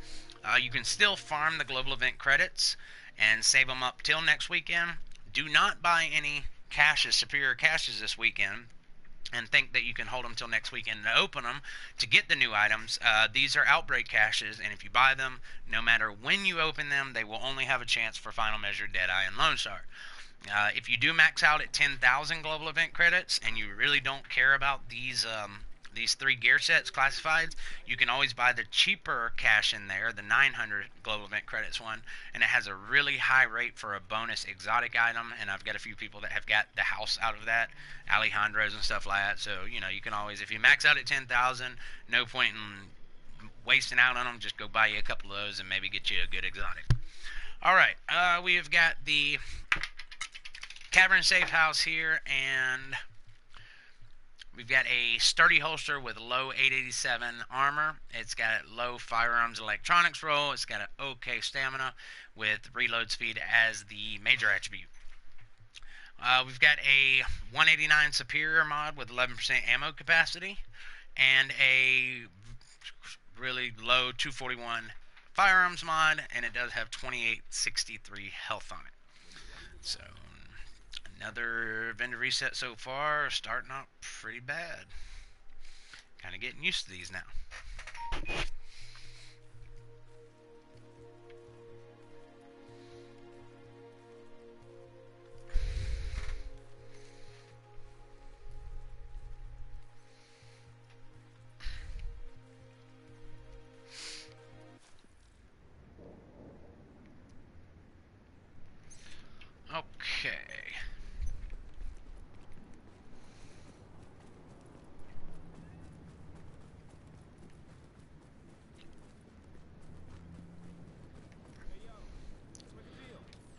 you can still farm the global event credits and save them up till next weekend. Do not buy any caches, superior caches this weekend, and think that you can hold them till next weekend to open them to get the new items. These are Outbreak caches, and if you buy them, no matter when you open them, they will only have a chance for Final Measure, Deadeye, and Lone Star. If you do max out at 10,000 global event credits and you really don't care about these 3 gear sets classifieds, you can always buy the cheaper cache in there, the 900 global event credits one, and it has a really high rate for a bonus exotic item, and I've got a few people that have got the house out of that, Alejandros and stuff like that. So, you know, you can always, if you max out at 10,000, no point in wasting out on them, just go buy you a couple of those and maybe get you a good exotic. Alright, we have got the cavern safe house here, and we've got a sturdy holster with low 887 armor. It's got low firearms electronics roll. It's got an okay stamina with reload speed as the major attribute. We've got a 189 Superior mod with 11% ammo capacity, and a really low 241 Firearms mod, and it does have 2863 health on it. So another vendor reset so far, starting out pretty bad. Kind of getting used to these now. Okay.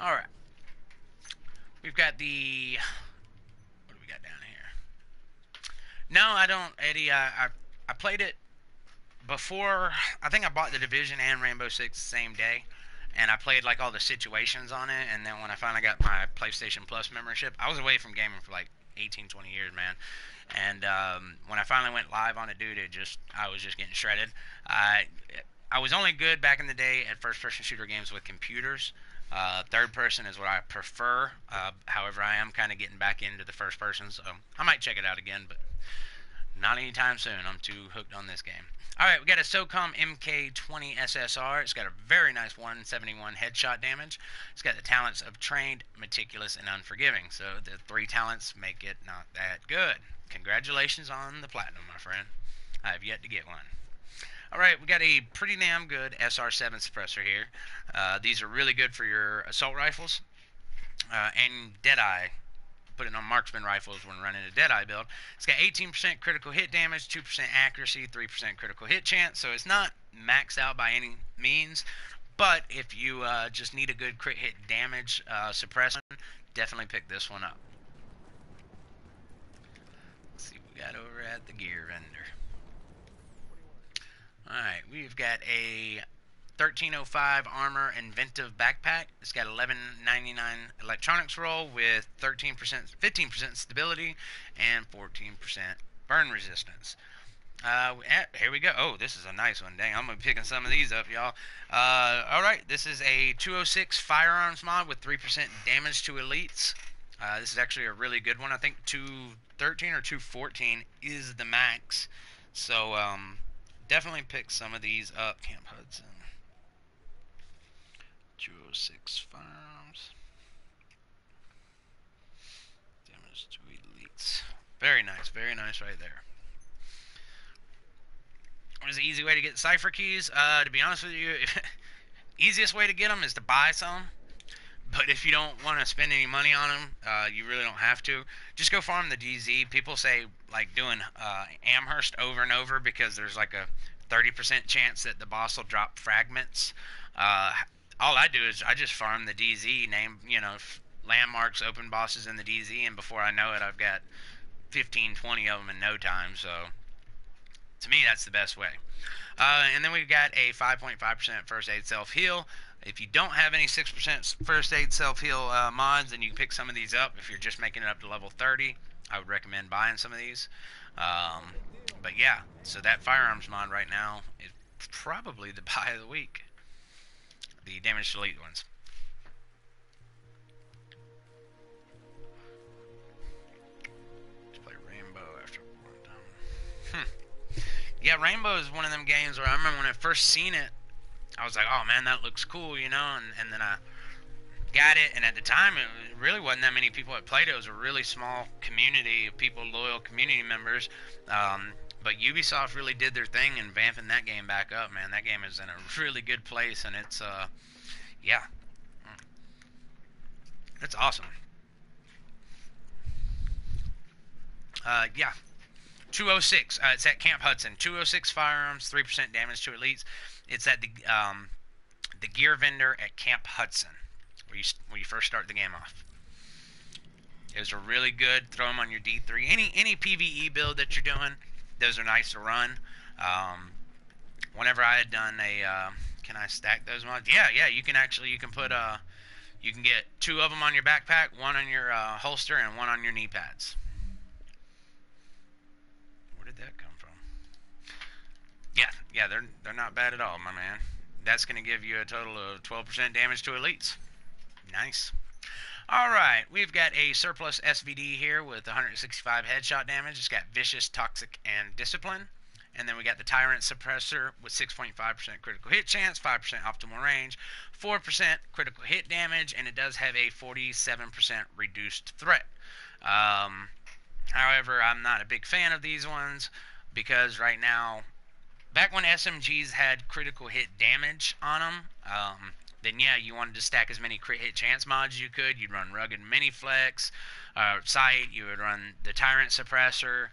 Alright. We've got the... What do we got down here? No, I don't, Eddie. I played it before. I think I bought the Division and Rainbow Six the same day. And I played like all the situations on it. And then when I finally got my PlayStation Plus membership, I was away from gaming for like 18, 20 years, man. And when I finally went live on it, dude, I was just getting shredded. I was only good back in the day at first-person shooter games with computers. Third person is what I prefer. However, I am kind of getting back into the first person, so I might check it out again, but not anytime soon. I'm too hooked on this game. All right, we got a SOCOM MK20 SSR. It's got a very nice 171 headshot damage. It's got the talents of trained, meticulous, and unforgiving. So the 3 talents make it not that good. Congratulations on the platinum, my friend. I have yet to get one. Alright, we got a pretty damn good SR7 suppressor here. These are really good for your assault rifles and Deadeye. Put it on marksman rifles when running a Deadeye build. It's got 18% critical hit damage, 2% accuracy, 3% critical hit chance, so it's not maxed out by any means. But if you just need a good crit hit damage suppressor, definitely pick this one up. Let's see what we got over at the gear vendor. Alright, we've got a 1305 Armor Inventive Backpack. It's got 1199 electronics roll with 15% stability and 14% burn resistance. Here we go. Oh, this is a nice one. Dang, I'm going to be picking some of these up, y'all. Alright, this is a 206 Firearms mod with 3% damage to elites. This is actually a really good one. I think 213 or 214 is the max. So, definitely pick some of these up. Camp Hudson. 206 Firearms. Damage to elites. Very nice right there. What is the easy way to get cipher keys? To be honest with you, easiest way to get them is to buy some. But if you don't want to spend any money on them, you really don't have to. Just go farm the DZ. People say like doing Amherst over and over because there's like a 30% chance that the boss will drop fragments. All I do is I just farm the DZ, name, landmarks, open bosses in the DZ, and before I know it, I've got 15, 20 of them in no time. So to me, that's the best way. And then we've got a 5.5% first aid self-heal. If you don't have any 6% first aid self-heal mods, then you can pick some of these up. If you're just making it up to level 30, I would recommend buying some of these. But yeah, so that firearms mod right now is probably the buy of the week. The damage to elite ones. Let's play Rainbow after one time. Yeah, Rainbow is one of them games where I remember when I first seen it, I was like, oh man, that looks cool, and then I got it, and at the time, it really wasn't that many people that played it. It was a really small community of people, loyal community members. But Ubisoft really did their thing in vamping that game back up, man. That game is in a really good place, and it's, yeah. It's awesome. Yeah. 206. It's at Camp Hudson. 206 Firearms, 3% damage to elites. It's at the gear vendor at Camp Hudson, where you first start the game off. It was a really good. Throw them on your D3. Any PvE build that you're doing, those are nice to run. Whenever I had done a, can I stack those mods? Yeah. You can put You can get 2 of them on your backpack, 1 on your holster, and 1 on your knee pads. Where did that come from? Yeah, they're not bad at all, my man. That's going to give you a total of 12% damage to elites. Nice. Alright, we've got a surplus SVD here with 165 headshot damage. It's got Vicious, Toxic, and Discipline. And then we got the Tyrant Suppressor with 6.5% critical hit chance, 5% optimal range, 4% critical hit damage, and it does have a 47% reduced threat. However, I'm not a big fan of these ones because right now, back when SMGs had critical hit damage on them, then yeah, you wanted to stack as many crit hit chance mods as you could. You'd run Rugged Mini Flex, Sight, you would run the Tyrant Suppressor,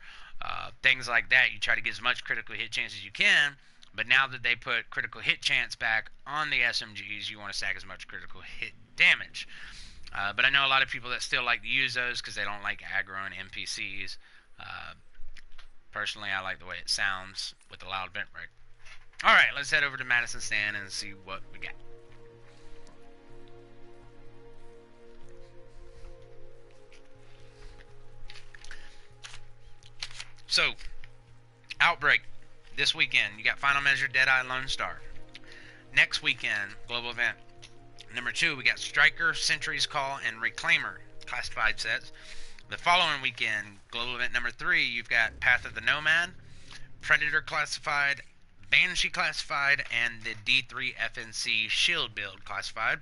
things like that. You try to get as much critical hit chance as you can, but now that they put critical hit chance back on the SMGs, you want to stack as much critical hit damage. But I know a lot of people that still like to use those because they don't like aggro and NPCs. Personally, I like the way it sounds with the loud vent break. Alright, let's head over to Madison Stand and see what we got. So, Outbreak, this weekend, you got Final Measure, Deadeye, Lone Star. Next weekend, Global Event. Number 2, we got Striker, Sentry's Call, and Reclaimer, classified sets. The following weekend, Global Event number 3, you've got Path of the Nomad, Predator classified, Banshee classified, and the D3 FNC Shield build classified.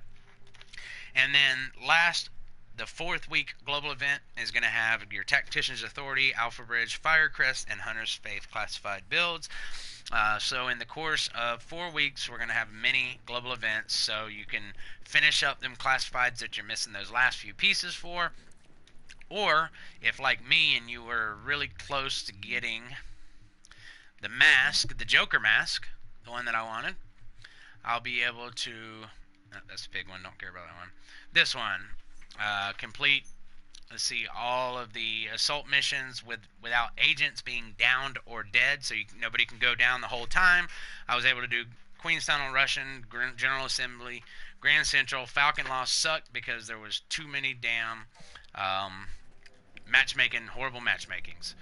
And then last, the 4th week global event is going to have your Tactician's Authority, Alpha Bridge, Firecrest, and Hunter's Faith classified builds. So in the course of 4 weeks, we're going to have many global events, so you can finish up them classifieds that you're missing those last few pieces for. Or, if like me and you were really close to getting the mask, the Joker mask, the one that I wanted, I'll be able to... Oh, that's a big one, don't care about that one. This one. Complete, let's see, all of the assault missions without agents being downed or dead, so nobody can go down the whole time. I was able to do Queenstown Russian, General Assembly, Grand Central. Falcon Lost sucked because there was too many damn horrible matchmakings.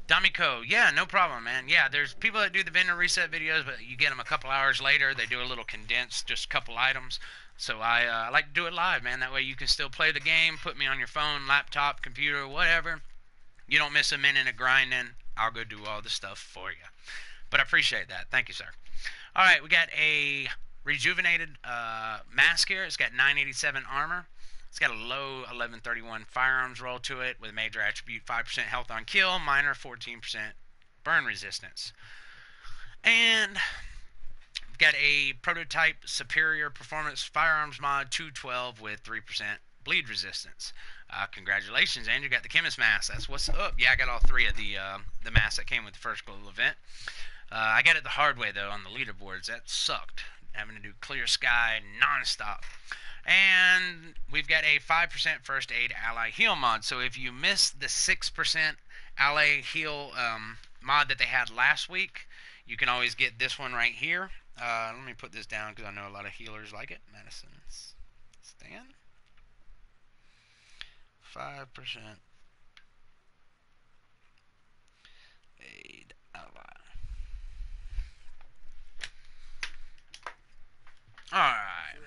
Damiko, yeah, no problem, man. Yeah, there's people that do the vendor reset videos, but you get them a couple hours later. They do a little condensed, just a couple items. So I like to do it live, man. That way you can still play the game, put me on your phone, laptop, computer, whatever. You don't miss a minute of grinding. I'll go do all the stuff for you. But I appreciate that. Thank you, sir. All right, we got a rejuvenated mask here. It's got 987 armor. It's got a low 1131 firearms roll to it with a major attribute, 5% health on kill, minor 14% burn resistance. And we've got a prototype superior performance firearms mod 212 with 3% bleed resistance. Congratulations, Andrew. You got the chemist mask. That's what's up. Yeah, I got all 3 of the masks that came with the first global event. I got it the hard way, though, on the leaderboards. That sucked, having to do clear sky non-stop. And we've got a 5% first aid ally heal mod. So if you missed the 6% ally heal mod that they had last week, you can always get this one right here. Let me put this down because I know a lot of healers like it. Madison's Stand. 5% aid ally. Alright.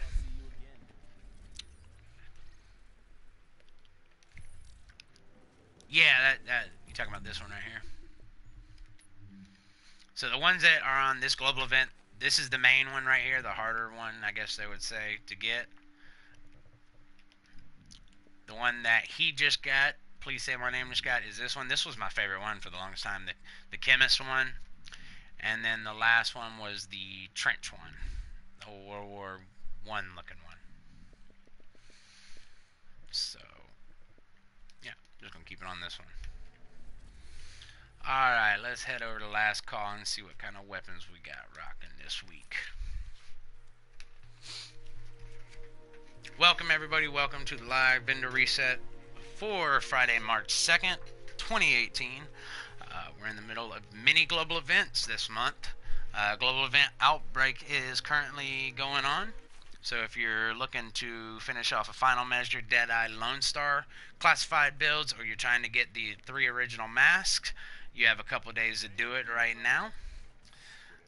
Yeah, that you're talking about this one right here. So the ones that are on this global event, this is the main one right here, the harder one, I guess they would say, to get. The one that he just got, please say my name just got, is this one. This was my favorite one for the longest time, the chemist one. And then the last one was the trench one, the World War I looking one. So, yeah, just going to keep it on this one. Alright, let's head over to last call and see what kind of weapons we got rocking this week. Welcome everybody, welcome to the live vendor reset for Friday, March 2nd, 2018. We're in the middle of mini global events this month. Global event Outbreak is currently going on. So if you're looking to finish off a final measure Deadeye Lone Star classified builds, or you're trying to get the 3 original masks, you have a couple days to do it right now.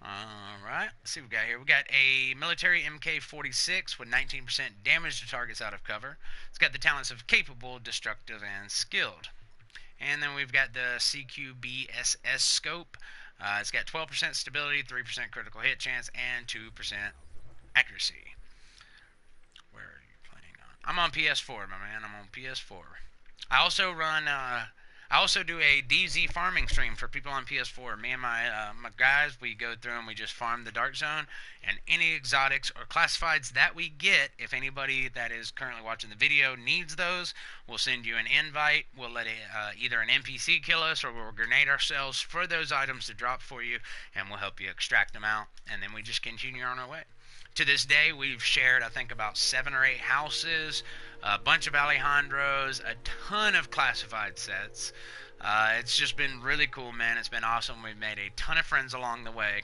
Alright, let's see what we got here. We got a military MK46 with 19% damage to targets out of cover. It's got the talents of capable, destructive, and skilled. And then we've got the CQB-SS scope. It's got 12% stability, 3% critical hit chance, and 2% accuracy. Where are you playing on? I'm on PS4, my man. I'm on PS4. I also run. I also do a DZ farming stream for people on PS4. Me and my guys, we go through and we just farm the Dark Zone, and any exotics or classifieds that we get, if anybody that is currently watching the video needs those, we'll send you an invite. We'll let either an NPC kill us, or we'll grenade ourselves for those items to drop for you, and we'll help you extract them out, and then we just continue on our way. To this day, we've shared, I think, about 7 or 8 houses, a bunch of Alejandros, a ton of classified sets. It's just been really cool, man. It's been awesome. We've made a ton of friends along the way.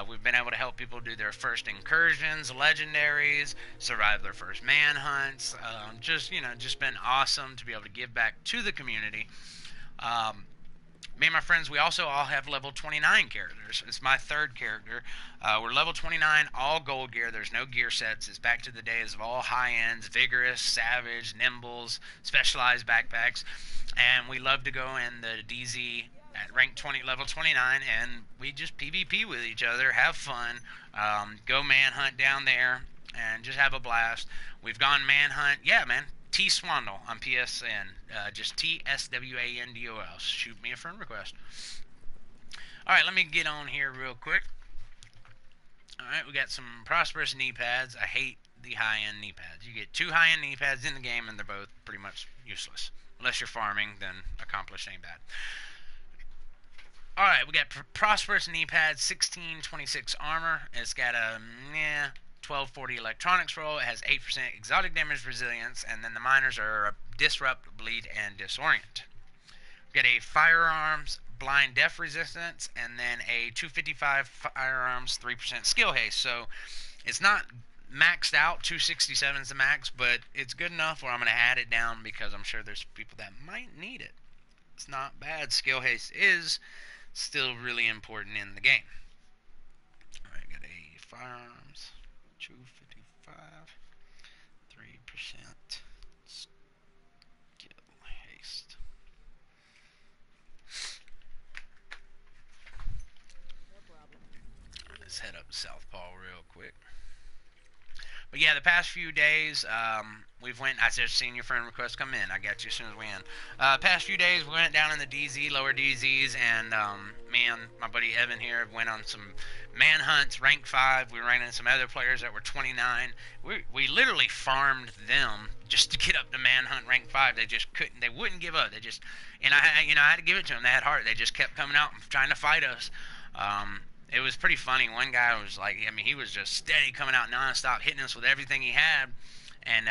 We've been able to help people do their first incursions, legendaries, survive their first manhunts. Just been awesome to be able to give back to the community. Me and my friends, we also all have level 29 characters. It's my 3rd character. We're level 29, all gold gear. There's no gear sets. It's back to the days of all high ends, vigorous, savage, nimbles, specialized backpacks. And we love to go in the DZ at rank 20, level 29, and we just PvP with each other, have fun, go manhunt down there, and just have a blast. We've gone manhunt. Yeah, man. TSwandol on PSN, just TSWANDOL. Shoot me a friend request. Alright, let me get on here real quick. Alright, we got some prosperous knee pads. I hate the high-end knee pads. You get 2 high-end knee pads in the game, and they're both pretty much useless. Unless you're farming, then accomplished ain't bad. Alright, we got prosperous knee pads, 1626 armor. It's got a 1240 electronics roll. It has 8% exotic damage resilience, and then the minors are disrupt, bleed, and disorient. We got a firearms blind death resistance, and then a 255 firearms 3% skill haste. So it's not maxed out. 267 is the max, but it's good enough where I'm going to add it down because I'm sure there's people that might need it. It's not bad. Skill haste is still really important in the game. Alright, got a firearms 255, 3% skill haste. Let's head up to Southpaw real quick. But yeah, the past few days, we've went. I just seen your friend request come in. I got you as soon as we end. Past few days, we went down in the DZ, lower DZs, and me and my buddy Evan here went on some manhunts, rank 5. We ran into some other players that were 29. We literally farmed them just to get up to manhunt rank 5. They just couldn't. They wouldn't give up. They just, and I had to give it to them. They had heart. They just kept coming out and trying to fight us. It was pretty funny. One guy was like, I mean, he was just steady coming out nonstop, hitting us with everything he had, and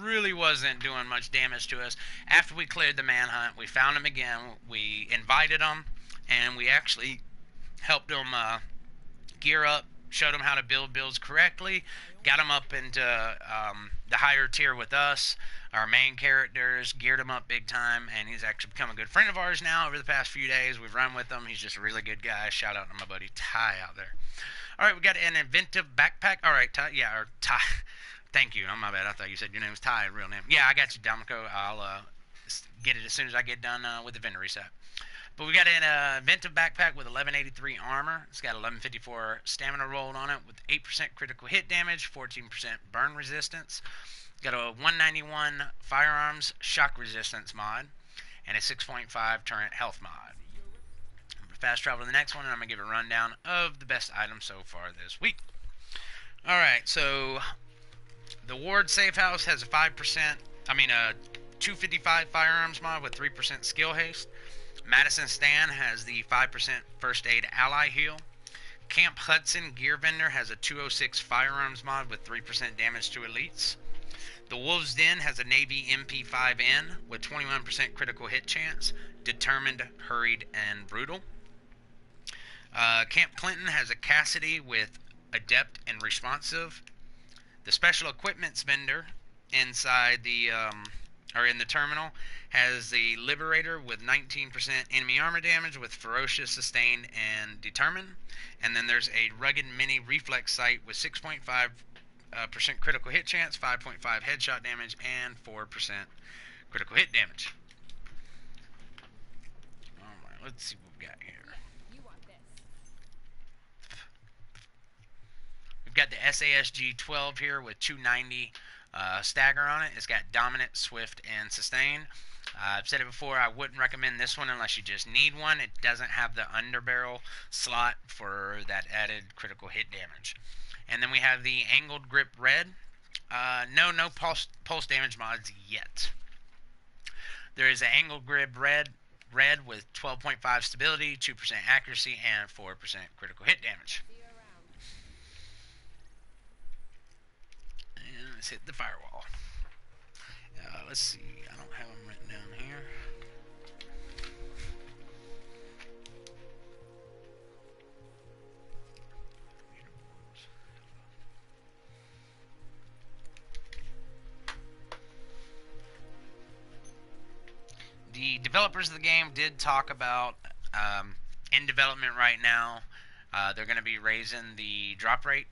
really wasn't doing much damage to us. After we cleared the manhunt, we found him again. We invited him, and we actually helped him gear up, showed him how to build builds correctly, got him up into the higher tier with us, our main characters, geared him up big time, and he's actually become a good friend of ours now over the past few days. We've run with him. He's just a really good guy. Shout out to my buddy Ty out there. All right, we got an inventive backpack. All right, Ty. Yeah, or Ty. Thank you. Oh, my bad. I thought you said your name was Ty, real name. Yeah, I got you, Dominico. I'll get it as soon as I get done with the vendor reset. But we got an inventive backpack with 1183 armor. It's got 1154 stamina rolled on it with 8% critical hit damage, 14% burn resistance. Got a 191 firearms shock resistance mod and a 6.5 turret health mod. I'm going to fast travel to the next one, and I'm going to give a rundown of the best items so far this week. Alright, so the Ward Safe House has a 255 firearms mod with 3% skill haste. Madison Stan has the 5% first aid ally heal. Camp Hudson Gear Vendor has a 206 firearms mod with 3% damage to elites. The Wolves Den has a Navy MP5N with 21% critical hit chance, determined, hurried, and brutal. Camp Clinton has a Cassidy with adept and responsive. The special equipments vendor inside the or in the terminal has the Liberator with 19% enemy armor damage with Ferocious, Sustain, and Determine. And then there's a Rugged Mini Reflex Sight with 6.5% critical hit chance, 5.5 headshot damage, and 4% critical hit damage. Alright, let's see what we got here. We've got the SASG 12 here with 290 stagger on it. It's got Dominant, Swift, and Sustain. I've said it before, I wouldn't recommend this one unless you just need one. It doesn't have the underbarrel slot for that added critical hit damage. And then we have the Angled Grip Red. No pulse damage mods yet. There is an Angled Grip Red with 12.5 stability, 2% accuracy, and 4% critical hit damage. And let's hit the firewall. Let's see, I don't have them written down here. The developers of the game did talk about, in development right now, they're going to be raising the drop rate.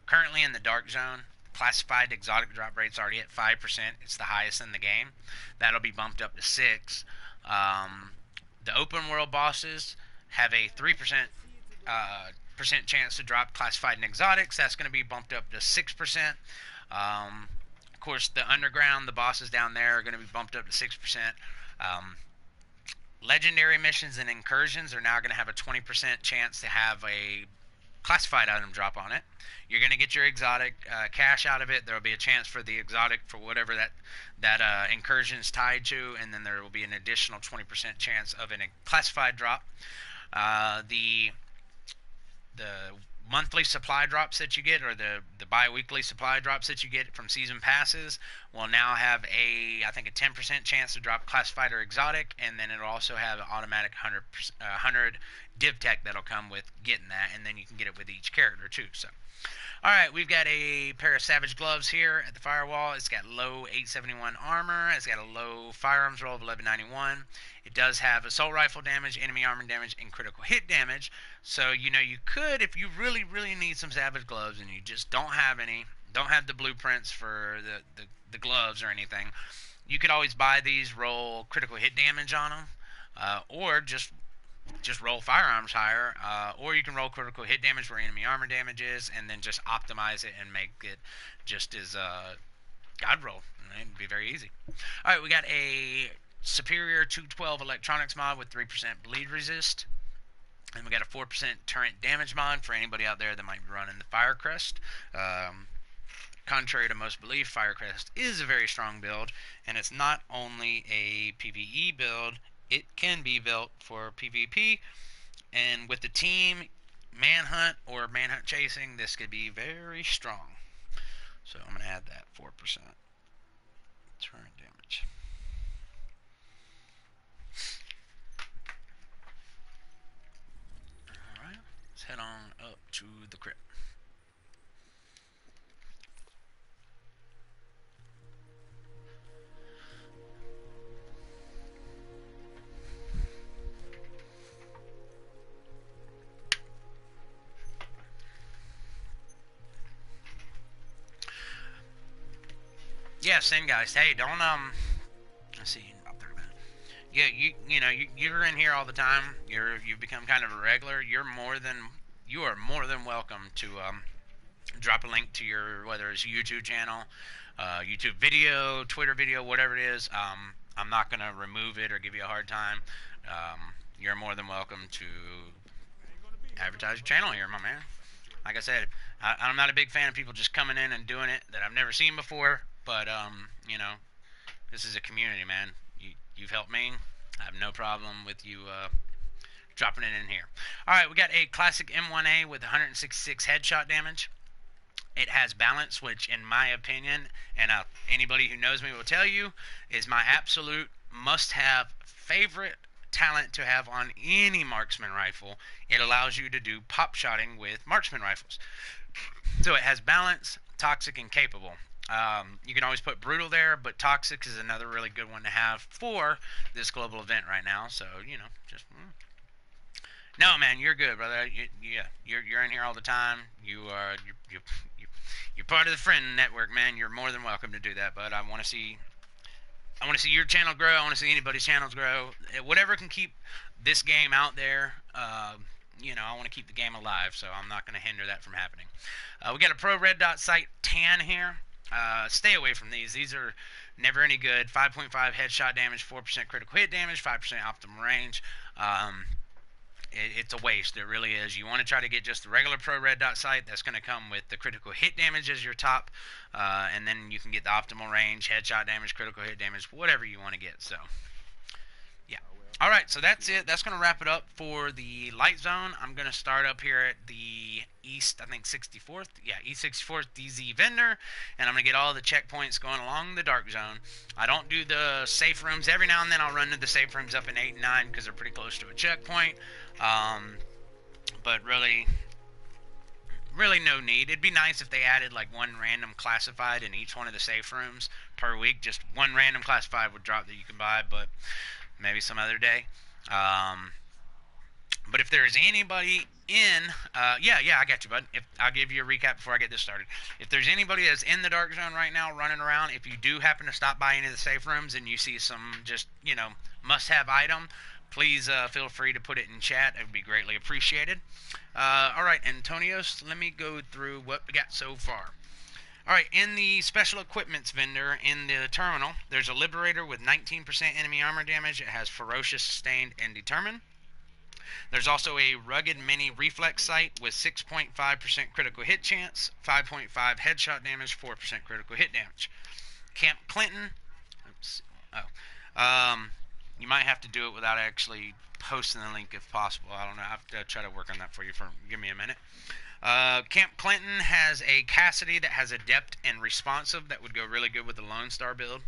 Currently in the Dark Zone, classified exotic drop rate's already at 5%. It's the highest in the game. That'll be bumped up to 6. The open world bosses have a 3% chance to drop classified and exotics. That's going to be bumped up to 6%. Of course, the underground, the bosses down there are going to be bumped up to 6%. Legendary missions and incursions are now going to have a 20% chance to have a classified item drop on it. You're going to get your exotic cash out of it. There will be a chance for the exotic for whatever that incursion is tied to, and then there will be an additional 20% chance of a classified drop. The monthly supply drops that you get, or the bi-weekly supply drops that you get from season passes, will now have I think a 10% chance to drop classified or exotic, and then it'll also have an automatic 100 div tech that'll come with getting that, and then you can get it with each character too. So, all right, we've got a pair of Savage Gloves here at the firewall. It's got low 871 armor. It's got a low firearms roll of 1191. It does have assault rifle damage, enemy armor damage, and critical hit damage. So, you could, if you really, really need some Savage Gloves and you just don't have the blueprints for the gloves or anything, you could always buy these, roll critical hit damage on them, or just roll firearms higher, or you can roll critical hit damage where enemy armor damage is, and then just optimize it and make it just as God roll. It'd be very easy. All right, we got a Superior 212 electronics mod with 3% bleed resist. And we got a 4% turret damage mod for anybody out there that might be running the Firecrest. Contrary to most belief, Firecrest is a very strong build, and it's not only a PvE build, it can be built for PvP. And with the team manhunt or manhunt chasing, this could be very strong. So I'm going to add that 4% turret damage. Alright, let's head on up to the crypt. Yeah, same guys. Hey, don't let's see, about 30 minutes. Yeah, you're in here all the time. You've become kind of a regular. You are more than welcome to drop a link to your, whether it's YouTube channel, YouTube video, Twitter video, whatever it is. I'm not gonna remove it or give you a hard time. You're more than welcome to advertise your channel here, my man. Like I said, I'm not a big fan of people just coming in and doing it that I've never seen before. But, this is a community, man. You've helped me. I have no problem with you dropping it in here. Alright, we got a classic M1A with 166 headshot damage. It has balance, which in my opinion, and anybody who knows me will tell you, is my absolute must-have favorite talent to have on any marksman rifle. It allows you to do pop shotting with marksman rifles. So it has balance, Toxic and Capable. You can always put Brutal there, but Toxic is another really good one to have for this global event right now. So, you know, just... No, man, you're good, brother. You're in here all the time. You're part of the friend network, man. You're more than welcome to do that, bud. I want to see your channel grow. I want to see anybody's channels grow. Whatever can keep this game out there, you know, I want to keep the game alive, so I'm not going to hinder that from happening. We got a Pro Red Dot Sight tan here. Stay away from these. These are never any good. 5.5 headshot damage, 4% critical hit damage, 5% optimal range. It's a waste. It really is. You want to try to get just the regular Pro Red Dot Sight. That's going to come with the critical hit damage as your top, and then you can get the optimal range, headshot damage, critical hit damage, whatever you want to get. So, yeah. All right, so that's it. That's going to wrap it up for the light zone. I'm going to start up here at the East, I think 64th. Yeah, East 64th DZ vendor, and I'm going to get all the checkpoints going along the dark zone. I don't do the safe rooms. Every now and then I'll run to the safe rooms up in 8 and 9 because they're pretty close to a checkpoint. But really no need. It'd be nice if they added like one random classified in each one of the safe rooms per week. Just one random classified would drop that you can buy, but maybe some other day. But if there's anybody in, yeah, I got you, bud. I'll give you a recap before I get this started. If there's anybody that's in the dark zone right now running around, if you do happen to stop by any of the safe rooms and you see some just, you know, must-have item, please feel free to put it in chat. It would be greatly appreciated. All right, Antonios, let me go through what we got so far. All right, in the special equipments vendor in the terminal, there's a Liberator with 19% enemy armor damage. It has Ferocious, Sustained, and Determined. There's also a Rugged Mini Reflex Sight with 6.5% critical hit chance, 5.5 headshot damage, 4% critical hit damage. Camp Clinton. Oops. You might have to do it without actually posting the link if possible. I don't know. I have to try to work on that for you. Give me a minute. Camp Clinton has a Cassidy that has Adept and Responsive that would go really good with the Lone Star build.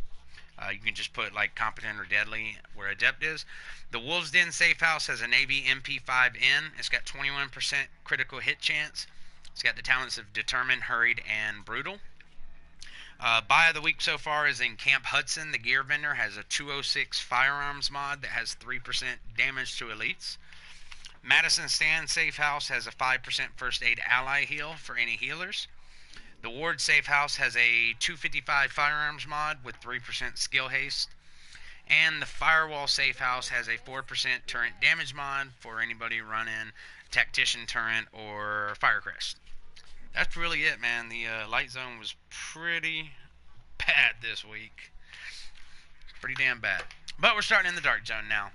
You can just put like Competent or Deadly where Adept is. The Wolves Den Safe House has a Navy MP5N. It's got 21% critical hit chance. It's got the talents of Determined, Hurried, and Brutal. Buy of the week so far is in Camp Hudson. The gear vendor has a 206 firearms mod that has 3% damage to elites. Madison Stand Safe House has a 5% first aid ally heal for any healers. The Ward Safe House has a 255 firearms mod with 3% skill haste. And the Firewall Safe House has a 4% turret damage mod for anybody running Tactician Turret or Firecrest. That's really it, man. The light zone was pretty bad this week. Pretty damn bad. But we're starting in the dark zone now.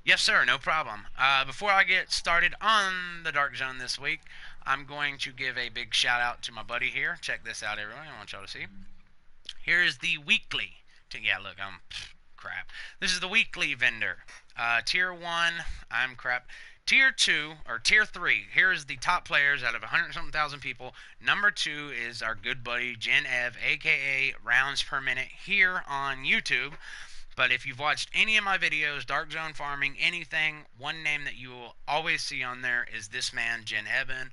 Yes, sir, no problem. Before I get started on the dark zone this week, I'm going to give a big shout out to my buddy here. Check this out, everyone. I want y'all to see. Here is the weekly. Yeah, look, I'm crap. This is the weekly vendor. Tier 1, I'm crap. Tier 2, or Tier 3, here is the top players out of 100-something thousand people. Number 2 is our good buddy Gen Ev, a.k.a. Rounds Per Minute, here on YouTube. But if you've watched any of my videos, Dark Zone Farming, anything, one name that you will always see on there is this man, Gen Evan.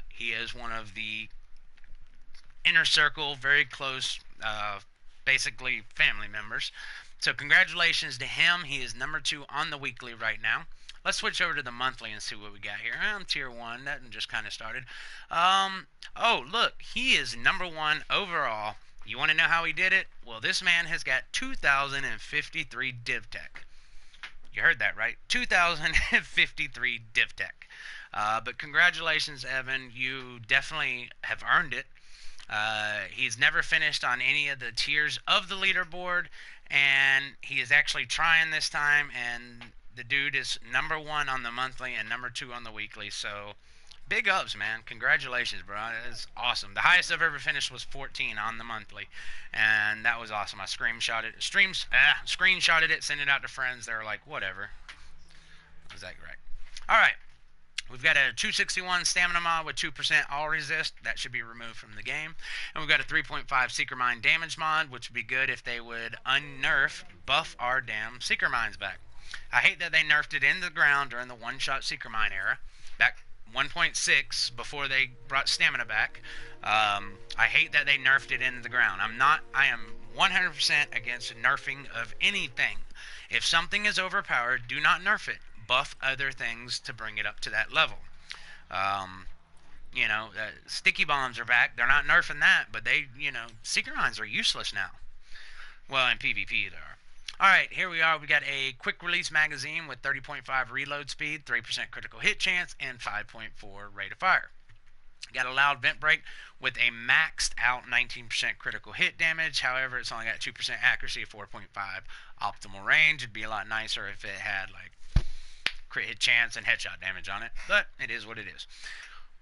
He is one of the inner circle, very close, basically family members. So congratulations to him. He is number 2 on the weekly right now. Let's switch over to the monthly and see what we got here. I'm Tier 1. That just kind of started. Oh, look. He is number 1 overall. You want to know how he did it? Well, this man has got 2,053 div tech. You heard that right. 2,053 div tech. But congratulations, Evan. You definitely have earned it. He's never finished on any of the tiers of the leaderboard, and he is actually trying this time, and the dude is number 1 on the monthly and number 2 on the weekly. So big ups, man. Congratulations, bro. That's awesome. The highest I've ever finished was 14 on the monthly, and that was awesome. I screenshotted it, sent it out to friends. They were like, whatever. Is that correct? All right. We've got a 261 stamina mod with 2% all resist. That should be removed from the game. And we've got a 3.5 Seeker Mine damage mod, which would be good if they would unnerf, buff our damn Seeker Mines back. I hate that they nerfed it into the ground during the one-shot Seeker Mine era. Back 1.6 before they brought stamina back. I I hate that they nerfed it into the ground. I am 100% against nerfing of anything. If something is overpowered, do not nerf it. Buff other things to bring it up to that level. Um, sticky bombs are back. They're not nerfing that, but seeker mines are useless now. Well, in PvP, they are. Alright, here we are. We got a quick release magazine with 30.5 reload speed, 3% critical hit chance, and 5.4 rate of fire. Got a loud vent break with a maxed out 19% critical hit damage. However, it's only got 2% accuracy, 4.5 optimal range. It'd be a lot nicer if it had like crit hit chance and headshot damage on it, but it is what it is.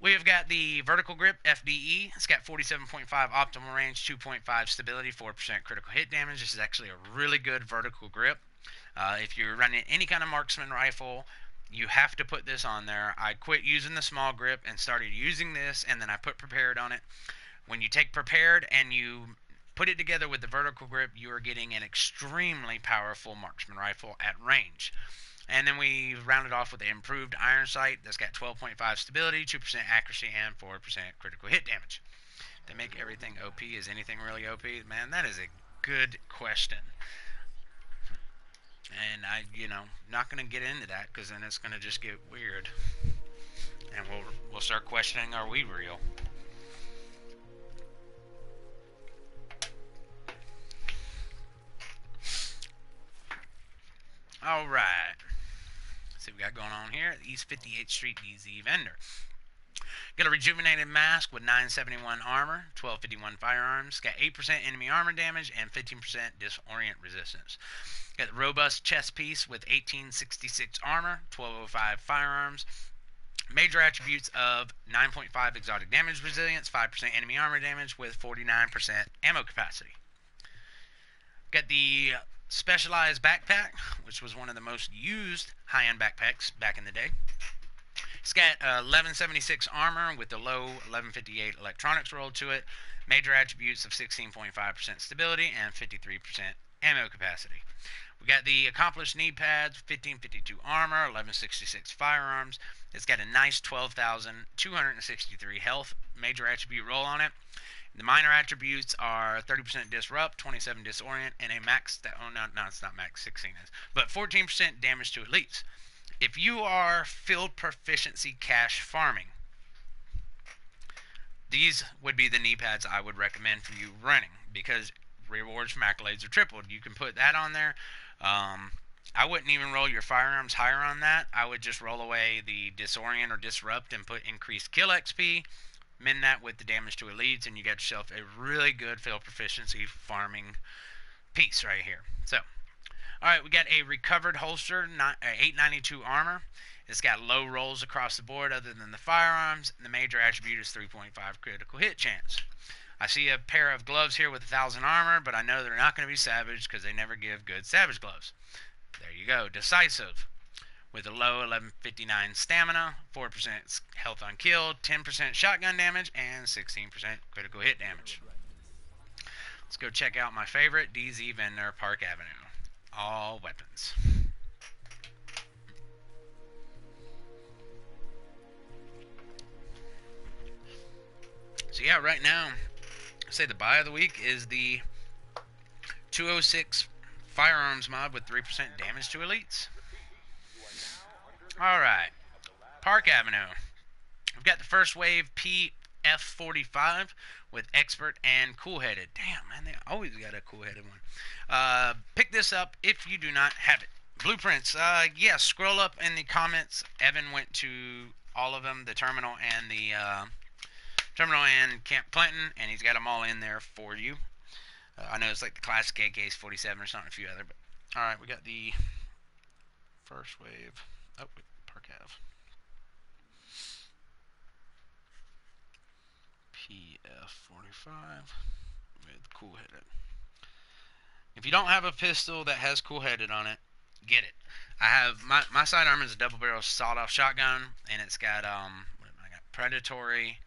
We've got the vertical grip FDE. It's got 47.5 optimal range, 2.5 stability, 4% critical hit damage. This is actually a really good vertical grip. If you're running any kind of marksman rifle, you have to put this on there. I quit using the small grip and started using this, and then I put prepared on it. When you take prepared and you put it together with the vertical grip, you are getting an extremely powerful marksman rifle at range. And then we rounded off with the improved iron sight that's got 12.5 stability, 2% accuracy, and 4% critical hit damage. They make everything OP. Is anything really OP? Man, that is a good question. And not going to get into that because then it's going to just get weird. And we'll start questioning, are we real? All right. See what we got going on here. East 58th Street DZ vendor. Got a rejuvenated mask with 971 armor, 1251 firearms. Got 8% enemy armor damage and 15% disorient resistance. Got the robust chest piece with 1866 armor, 1205 firearms. Major attributes of 9.5 exotic damage resilience, 5% enemy armor damage with 49% ammo capacity. Got the specialized backpack, which was one of the most used high-end backpacks back in the day. It's got 1176 armor with the low 1158 electronics rolled to it. Major attributes of 16.5% stability and 53% ammo capacity. We got the accomplished knee pads, 1552 armor, 1166 firearms. It's got a nice 12,263 health major attribute roll on it. The minor attributes are 30% disrupt, 27 disorient, and a max. It's not max. 16 is, but 14% damage to elites. If you are field proficiency cache farming, these would be the knee pads I would recommend for you running because rewards from accolades are tripled. You can put that on there. I wouldn't even roll your firearms higher on that. I would just roll away the disorient or disrupt and put increased kill XP. Mend that with the damage to elites, and you got yourself a really good field proficiency farming piece right here. So, alright, we got a recovered holster, 892 armor. It's got low rolls across the board other than the firearms. And the major attribute is 3.5 critical hit chance. I see a pair of gloves here with 1,000 armor, but I know they're not going to be savage because they never give good savage gloves. There you go, decisive. With a low 1159 stamina, 4% health on kill, 10% shotgun damage, and 16% critical hit damage. Let's go check out my favorite DZ vendor, Park Avenue. All weapons. So yeah, right now, I'd say the buy of the week is the 206 firearms mod with 3% damage to elites. Alright, Park Avenue. We've got the first wave PF45 with expert and cool-headed. Damn, man, they always got a cool-headed one. Pick this up if you do not have it. Blueprints, yeah, scroll up in the comments. Evan went to all of them, the terminal and Camp Clinton, and he's got them all in there for you. I know it's like the classic AK-47 or something, a few other, but alright, we got the first wave. Oh, Park Ave. PF45 with cool-headed. If you don't have a pistol that has cool-headed on it, get it. I have my sidearm is a double-barrel sawed-off shotgun, and it's got I got predatory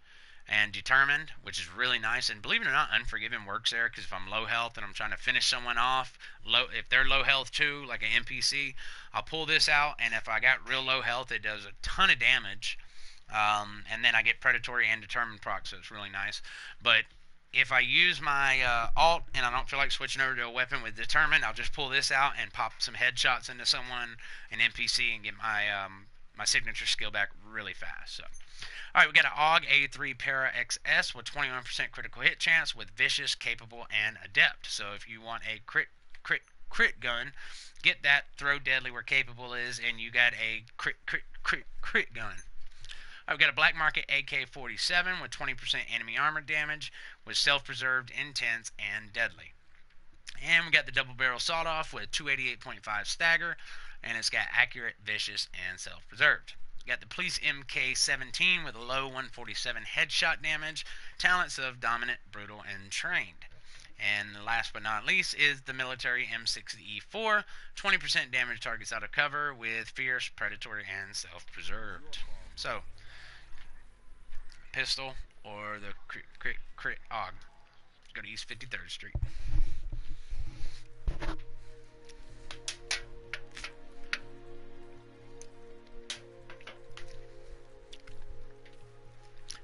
and determined, which is really nice. And believe it or not, Unforgiven works there because if I'm low health and I'm trying to finish someone off, if they're low health too, like an NPC, I'll pull this out, and if I got real low health, it does a ton of damage. And then I get predatory and determined proc, so it's really nice. But if I use my alt and I don't feel like switching over to a weapon with Determined, I'll just pull this out and pop some headshots into someone, an NPC, and get my signature skill back really fast. So, all right, we got an AUG A3 Para XS with 21% critical hit chance with Vicious, Capable, and Adept. So if you want a crit gun, get that. Throw Deadly where Capable is, and you got a crit gun. I've got a Black Market AK-47 with 20% enemy armor damage, with self-preserved, intense, and deadly. And we got the double barrel sawed-off with 288.5 stagger, and it's got accurate, vicious, and self-preserved. Got the Police MK-17 with a low 147 headshot damage, talents of dominant, brutal, and trained. And last but not least is the military M60E4, 20% damage targets out of cover with fierce, predatory, and self-preserved. So, pistol or the crit AUG. Go to East 53rd Street.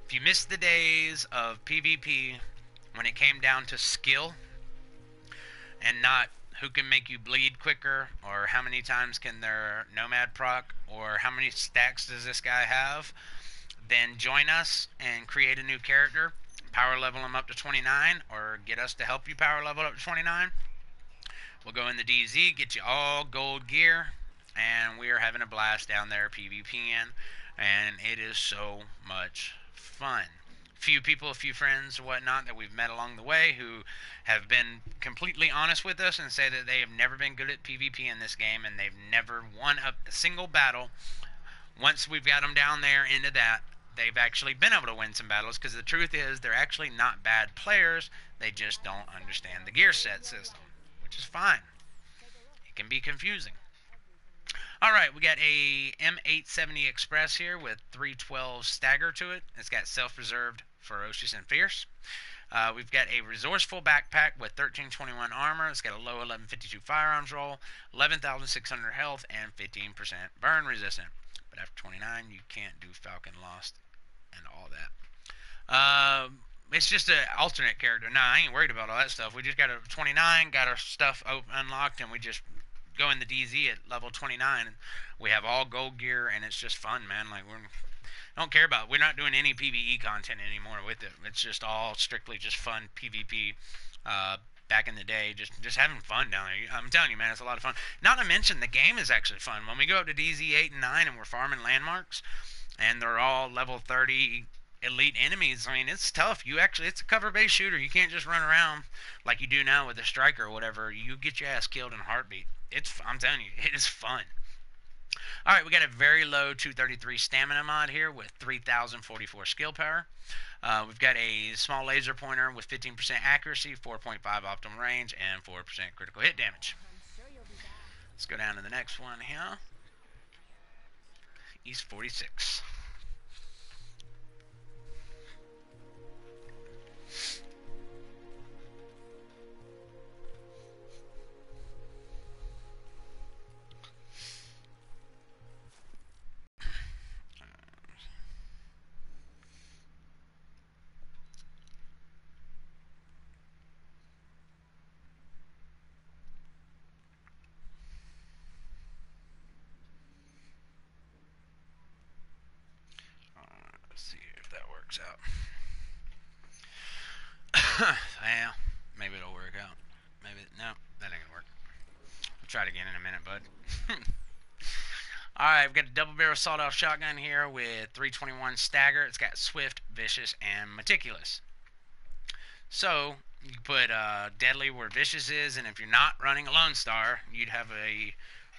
If you missed the days of PvP when it came down to skill and not who can make you bleed quicker, or how many times can their nomad proc, or how many stacks does this guy have, then join us and create a new character, power level him up to 29, or get us to help you power level up to 29. We'll go in the DZ, get you all gold gear, and we are having a blast down there PvPing, and it is so much fun. Few people, a few friends or whatnot that we've met along the way who have been completely honest with us and say that they have never been good at PvP in this game, and they've never won a single battle. Once we've got them down there into that, they've actually been able to win some battles, because the truth is they're actually not bad players. They just don't understand the gear set system, which is fine. It can be confusing. Alright, we got a M870 Express here with 312 stagger to it. It's got self-preserved, ferocious, and fierce. We've got a resourceful backpack with 1321 armor. It's got a low 1152 firearms roll, 11,600 health, and 15% burn resistant. But after 29, you can't do Falcon Lost and all that. It's just an alternate character. Nah, I ain't worried about all that stuff. We just got a 29, got our stuff unlocked, and we just go in the DZ at level 29. And we have all gold gear, and it's just fun, man. Like, I don't care about it. We're not doing any PvE content anymore with it. It's just all strictly just fun PvP. Back in the day, just having fun down there. I'm telling you, man, it's a lot of fun. Not to mention, the game is actually fun. When we go up to DZ 8 and 9 and we're farming landmarks, and they're all level 30 elite enemies, I mean, it's tough. It's a cover-based shooter. You can't just run around like you do now with a striker or whatever. You get your ass killed in a heartbeat. I'm telling you, it is fun. Alright, we got a very low 233 stamina mod here with 3,044 skill power. We've got a small laser pointer with 15% accuracy, 4.5 optimal range, and 4% critical hit damage. Let's go down to the next one here. East 46. Let's see if that works out. Well, maybe it'll work out. Maybe, no, that ain't gonna work. I'll try it again in a minute, bud. Alright, we've got a double barrel sawed-off shotgun here with 321 stagger. It's got swift, vicious, and meticulous. So, you put deadly where vicious is, and if you're not running a Lone Star, you'd have a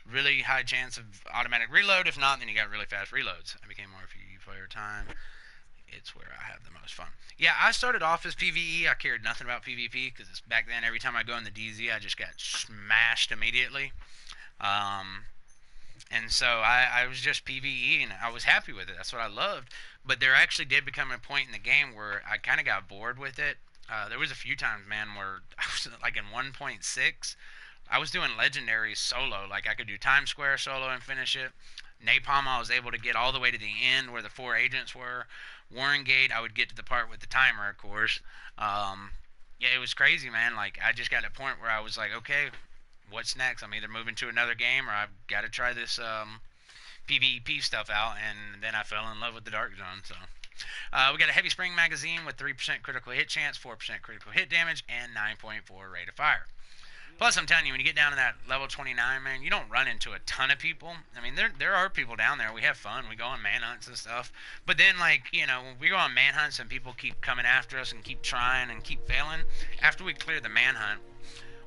really high chance of automatic reload. If not, then you got really fast reloads. I became more PvE player time. It's where I have the most fun. Yeah, I started off as PvE. I cared nothing about PvP, because back then, every time I go in the DZ, I just got smashed immediately. And so I was just PvE, and I was happy with it. That's what I loved. But there actually did become a point in the game where I kind of got bored with it. There was a few times, man, where I was like in 1.6, I was doing legendary solo. Like, I could do Times Square solo and finish it. Napalm, I was able to get all the way to the end where the 4 agents were. Warren Gate, I would get to the part with the timer, of course. Yeah, it was crazy, man. Like, I just got to a point where I was like, okay, what's next? I'm either moving to another game or I've got to try this PvP stuff out. And then I fell in love with the Dark Zone. So we got a heavy spring magazine with 3% critical hit chance, 4% critical hit damage, and 9.4 rate of fire. Plus, I'm telling you, when you get down to that level 29, man, you don't run into a ton of people. I mean, there are people down there. We have fun. We go on manhunts and stuff. But then, like, you know, when we go on manhunts and people keep coming after us and keep trying and keep failing, after we clear the manhunt,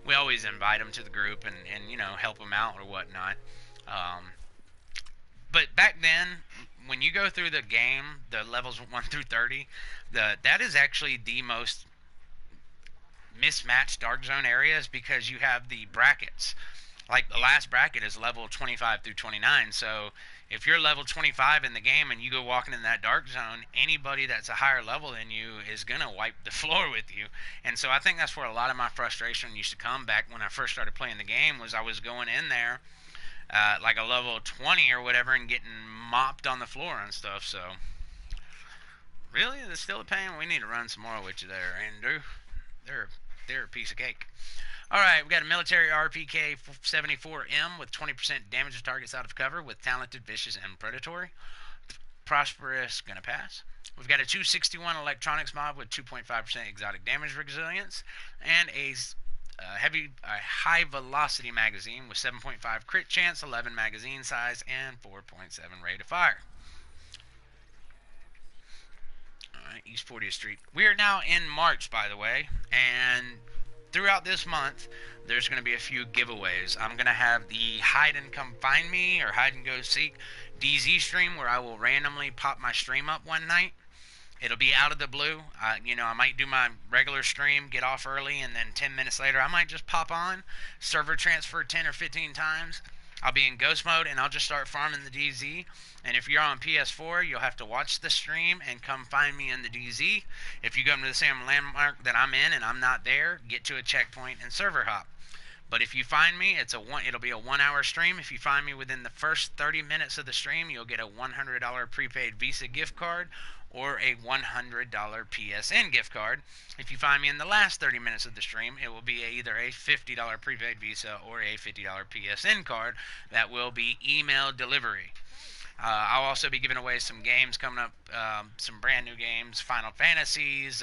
we always invite them to the group and you know, help them out or whatnot. Um, but back then, when you go through the game, the levels 1 through 30, that is actually the most mismatched Dark Zone areas because you have the brackets. Like the last bracket is level 25 through 29. So if you're level 25 in the game and you go walking in that Dark Zone, anybody that's a higher level than you is going to wipe the floor with you. And so I think that's where a lot of my frustration used to come back when I first started playing the game was I was going in there like a level 20 or whatever and getting mopped on the floor and stuff. So really, that's still a pain. We need to run some more with you there, Andrew. They're a piece of cake. All right, we got a military RPK 74M with 20% damage to targets out of cover with talented, vicious, and predatory. Prosperous, gonna pass. We've got a 261 electronics mob with 2.5% exotic damage resilience and a high velocity magazine with 7.5 crit chance, 11 magazine size, and 4.7 rate of fire. Alright, East 40th Street. We are now in March, by the way, and throughout this month, there's going to be a few giveaways. I'm going to have the Hide and Come Find Me or Hide and Go Seek DZ stream where I will randomly pop my stream up one night. It'll be out of the blue. You know, I might do my regular stream, get off early, and then 10 minutes later, I might just pop on, server transfer 10 or 15 times. I'll be in ghost mode, and I'll just start farming the DZ. And if you're on PS4, you'll have to watch the stream and come find me in the DZ. If you come to the same landmark that I'm in and I'm not there, get to a checkpoint and server hop. But if you find me, it'll be a 1-hour stream. If you find me within the first 30 minutes of the stream, you'll get a $100 prepaid Visa gift card or a $100 PSN gift card. If you find me in the last 30 minutes of the stream, it will be either a $50 prepaid Visa or a $50 PSN card that will be email delivery. I'll also be giving away some games coming up, some brand new games, Final Fantasies,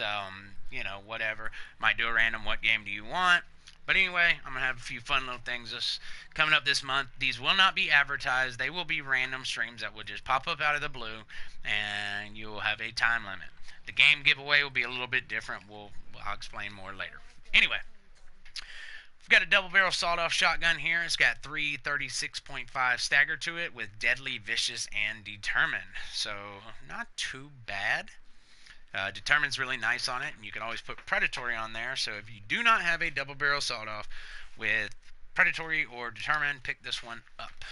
you know, whatever. Might do a random what game do you want. But anyway, I'm going to have a few fun little things coming up this month. These will not be advertised. They will be random streams that will just pop up out of the blue, and you will have a time limit. The game giveaway will be a little bit different. I'll explain more later. Anyway, we've got a double barrel sawed-off shotgun here. It's got 336.5 stagger to it with deadly, vicious, and determined. So not too bad. Determine's really nice on it, and you can always put predatory on there. So if you do not have a double barrel sawed-off with predatory or determined, pick this one up.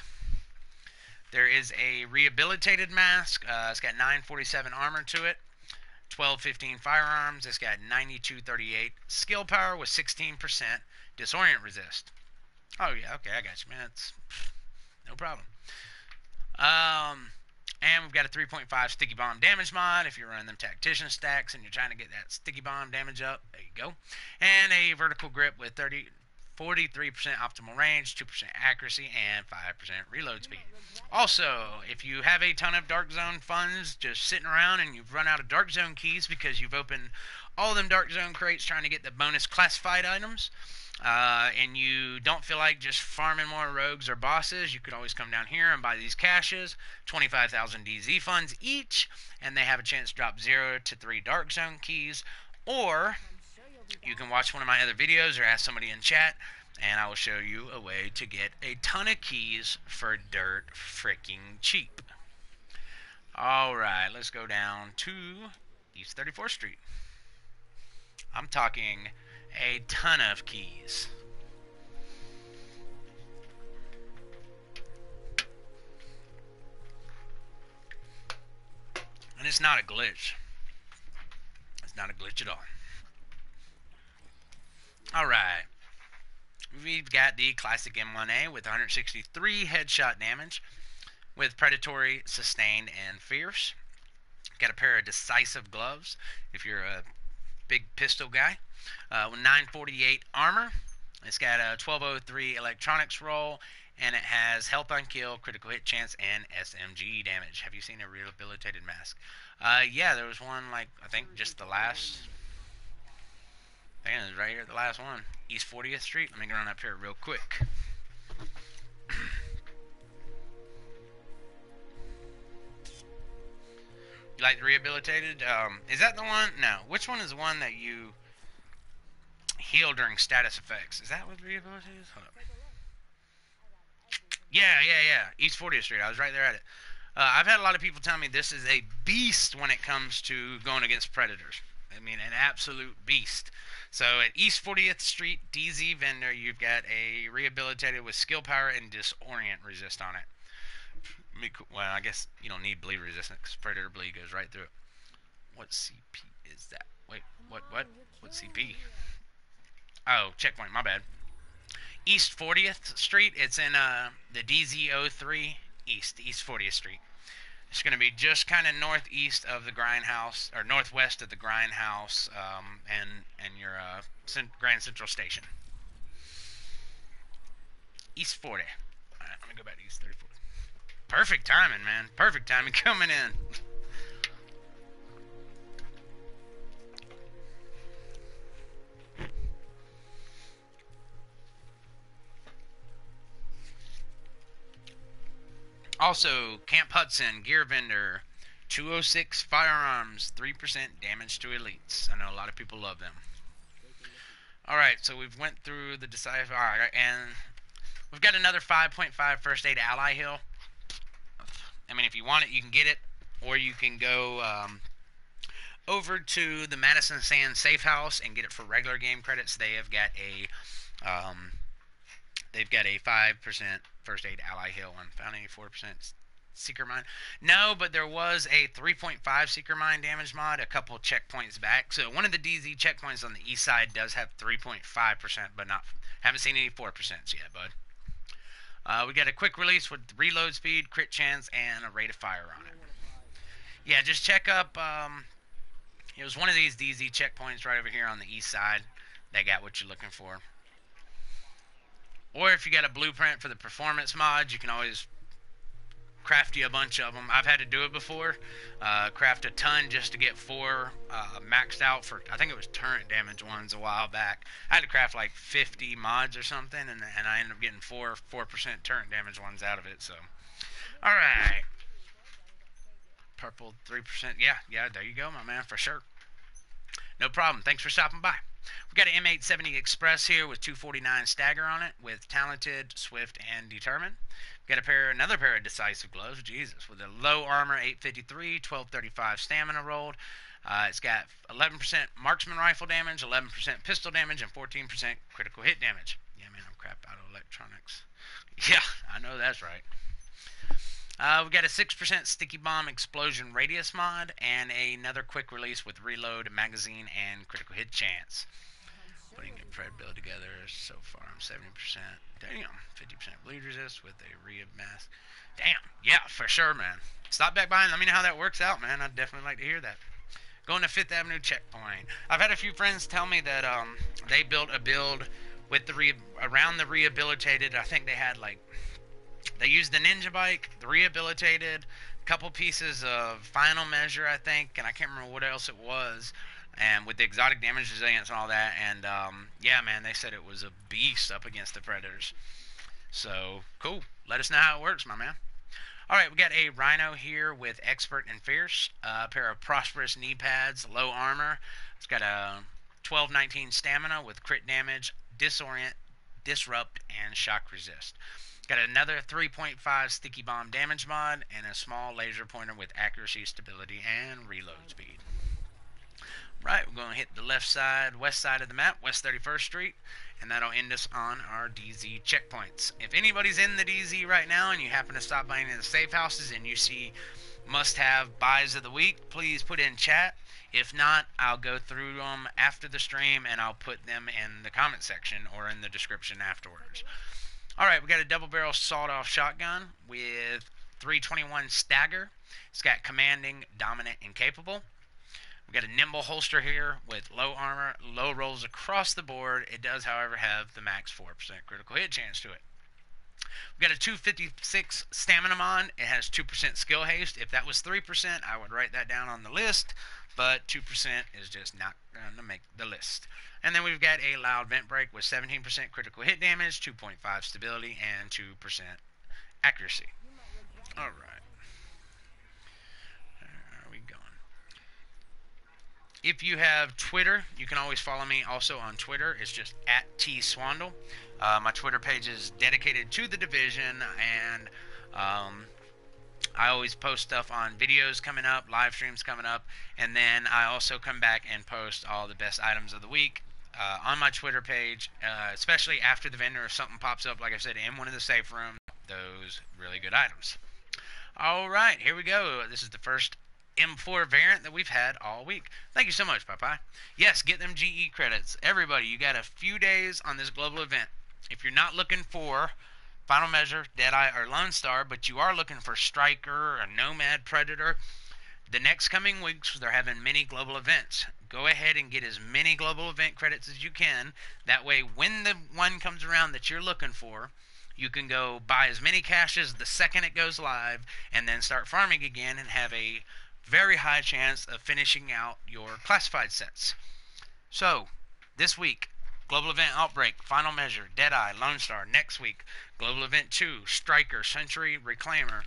There is a rehabilitated mask. It's got 947 armor to it, 1215 firearms. It's got 9238 skill power with 16% disorient resist. Oh yeah, okay, I got you, man. It's no problem. And we've got a 3.5 sticky bomb damage mod if you're running them tactician stacks and you're trying to get that sticky bomb damage up. There you go. And a vertical grip with 43% optimal range, 2% accuracy, and 5% reload speed. Also, if you have a ton of Dark Zone funds just sitting around and you've run out of Dark Zone keys because you've opened all them Dark Zone crates trying to get the bonus classified items, and you don't feel like just farming more rogues or bosses, you could always come down here and buy these caches, 25,000 DZ funds each, and they have a chance to drop 0 to 3 Dark Zone keys, or you can watch one of my other videos or ask somebody in chat, and I will show you a way to get a ton of keys for dirt freaking cheap. Alright, let's go down to East 34th Street. I'm talking a ton of keys. And it's not a glitch. It's not a glitch at all. Alright. We've got the classic M1A with 163 headshot damage, with predatory, sustained, and fierce. Got a pair of decisive gloves if you're a big pistol guy. With 948 armor. It's got a 1203 electronics roll, and it has health on kill, critical hit chance, and SMG damage. Have you seen a rehabilitated mask? Yeah, there was one, like, I think just the last. Man, it's right here, the last one. East 40th Street. Let me get on up here real quick. You like the rehabilitated? Is that the one? No. Which one is the one that you heal during status effects? Is that what rehabilitated is? Hold up. Yeah. East 40th Street. I was right there at it. I've had a lot of people tell me this is a beast when it comes to going against predators. I mean, an absolute beast. So at East 40th Street DZ vendor, you've got a rehabilitated with skill power and disorient resist on it. Well, I guess you don't need bleed resistance because predator bleed goes right through it. What CP is that? Wait, what? What CP? Oh, checkpoint. My bad. East 40th Street. It's in the DZ03 East 40th Street. It's going to be just kind of northeast of the grindhouse, or northwest of the grindhouse, and your Grand Central Station. East 40. All right, let me go back to East 34. Perfect timing, man. Perfect timing coming in. Also, Camp Hudson, Gear Vendor, 206 Firearms, 3% damage to elites. I know a lot of people love them. Alright, so we've went through the decisive. Alright, and we've got another 5.5 First Aid Ally Heal. I mean, if you want it, you can get it. Or you can go over to the Madison Sands Safe House and get it for regular game credits. They have got a 5% First Aid Ally Heal on found 84% Seeker Mine. No, but there was a 3.5 Seeker Mine damage mod a couple checkpoints back. So one of the DZ checkpoints on the east side does have 3.5%, but haven't seen any 4% yet, bud. We got a quick release with reload speed, crit chance, and a rate of fire on it. Yeah, just check up. It was one of these DZ checkpoints right over here on the east side. They got what you're looking for. Or if you got a blueprint for the performance mods, you can always craft you a bunch of them. I've had to do it before. Craft a ton just to get 4 maxed out for, I think it was turret damage ones a while back. I had to craft like 50 mods or something, and I ended up getting 4% turret damage ones out of it. So, alright. Purple 3%. Yeah, there you go, my man, for sure. No problem. Thanks for stopping by. We've got an M870 Express here with 249 stagger on it with talented, swift, and determined. We've got another pair of decisive gloves, Jesus, with a low armor 853, 1235 stamina rolled. It's got 11% marksman rifle damage, 11% pistol damage, and 14% critical hit damage. Yeah, man, I'm crap out of electronics. Yeah, I know that's right. We've got a 6% sticky bomb explosion radius mod and another quick release with reload, magazine, and critical hit chance. Putting a pred build together so far, I'm 70%. Damn, 50% bleed resist with a rehab mask. Damn, yeah, for sure, man. Stop back by and let me know how that works out, man. I'd definitely like to hear that. Going to 5th Avenue checkpoint. I've had a few friends tell me that they built a build with around the rehabilitated. I think they had they used the ninja bike, the rehabilitated, a couple pieces of final measure, I think, and I can't remember what else it was, and with the exotic damage resilience and all that, and yeah, man, they said it was a beast up against the predators. So, cool. Let us know how it works, my man. Alright, we got a Rhino here with Expert and Fierce, a pair of Prosperous knee pads, low armor. It's got a 1219 stamina with crit damage, disorient, disrupt, and shock resist. Got another 3.5 sticky bomb damage mod and a small laser pointer with accuracy, stability, and reload speed. Right, we're going to hit the left side, west side of the map, West 31st Street, and that'll end us on our DZ checkpoints. If anybody's in the DZ right now and you happen to stop by any of the safe houses and you see must-have buys of the week, please put in chat. If not, I'll go through them after the stream and I'll put them in the comment section or in the description afterwards. Alright, we got a double barrel sawed-off shotgun with 321 stagger. It's got commanding, dominant, and capable. We've got a nimble holster here with low armor, low rolls across the board. It does, however, have the max 4% critical hit chance to it. We've got a 256 stamina mod. It has 2% skill haste. If that was 3%, I would write that down on the list, but 2% is just not going to make the list. And then we've got a loud vent break with 17% critical hit damage, 2.5 stability, and 2% accuracy. All right. Where are we going? If you have Twitter, you can always follow me also on Twitter. It's just at TSwandol. My Twitter page is dedicated to the division, and I always post stuff on videos coming up, live streams coming up, and then I also come back and post all the best items of the week on my Twitter page, especially after the vendor, if something pops up, like I said, in one of the safe rooms, those really good items. All right, here we go. This is the first M4 variant that we've had all week. Thank you so much, Popeye. Yes, get them GE credits. Everybody, you got a few days on this global event. If you're not looking for Final Measure, Deadeye, or Lone Star, but you are looking for Striker, or Nomad, Predator, the next coming weeks, they're having many global events. Go ahead and get as many global event credits as you can. That way, when the one comes around that you're looking for, you can go buy as many caches the second it goes live, and then start farming again and have a very high chance of finishing out your classified sets. So, this week, Global Event Outbreak, Final Measure, Deadeye, Lone Star. Next week, Global Event 2, Striker, Sentry, Reclaimer.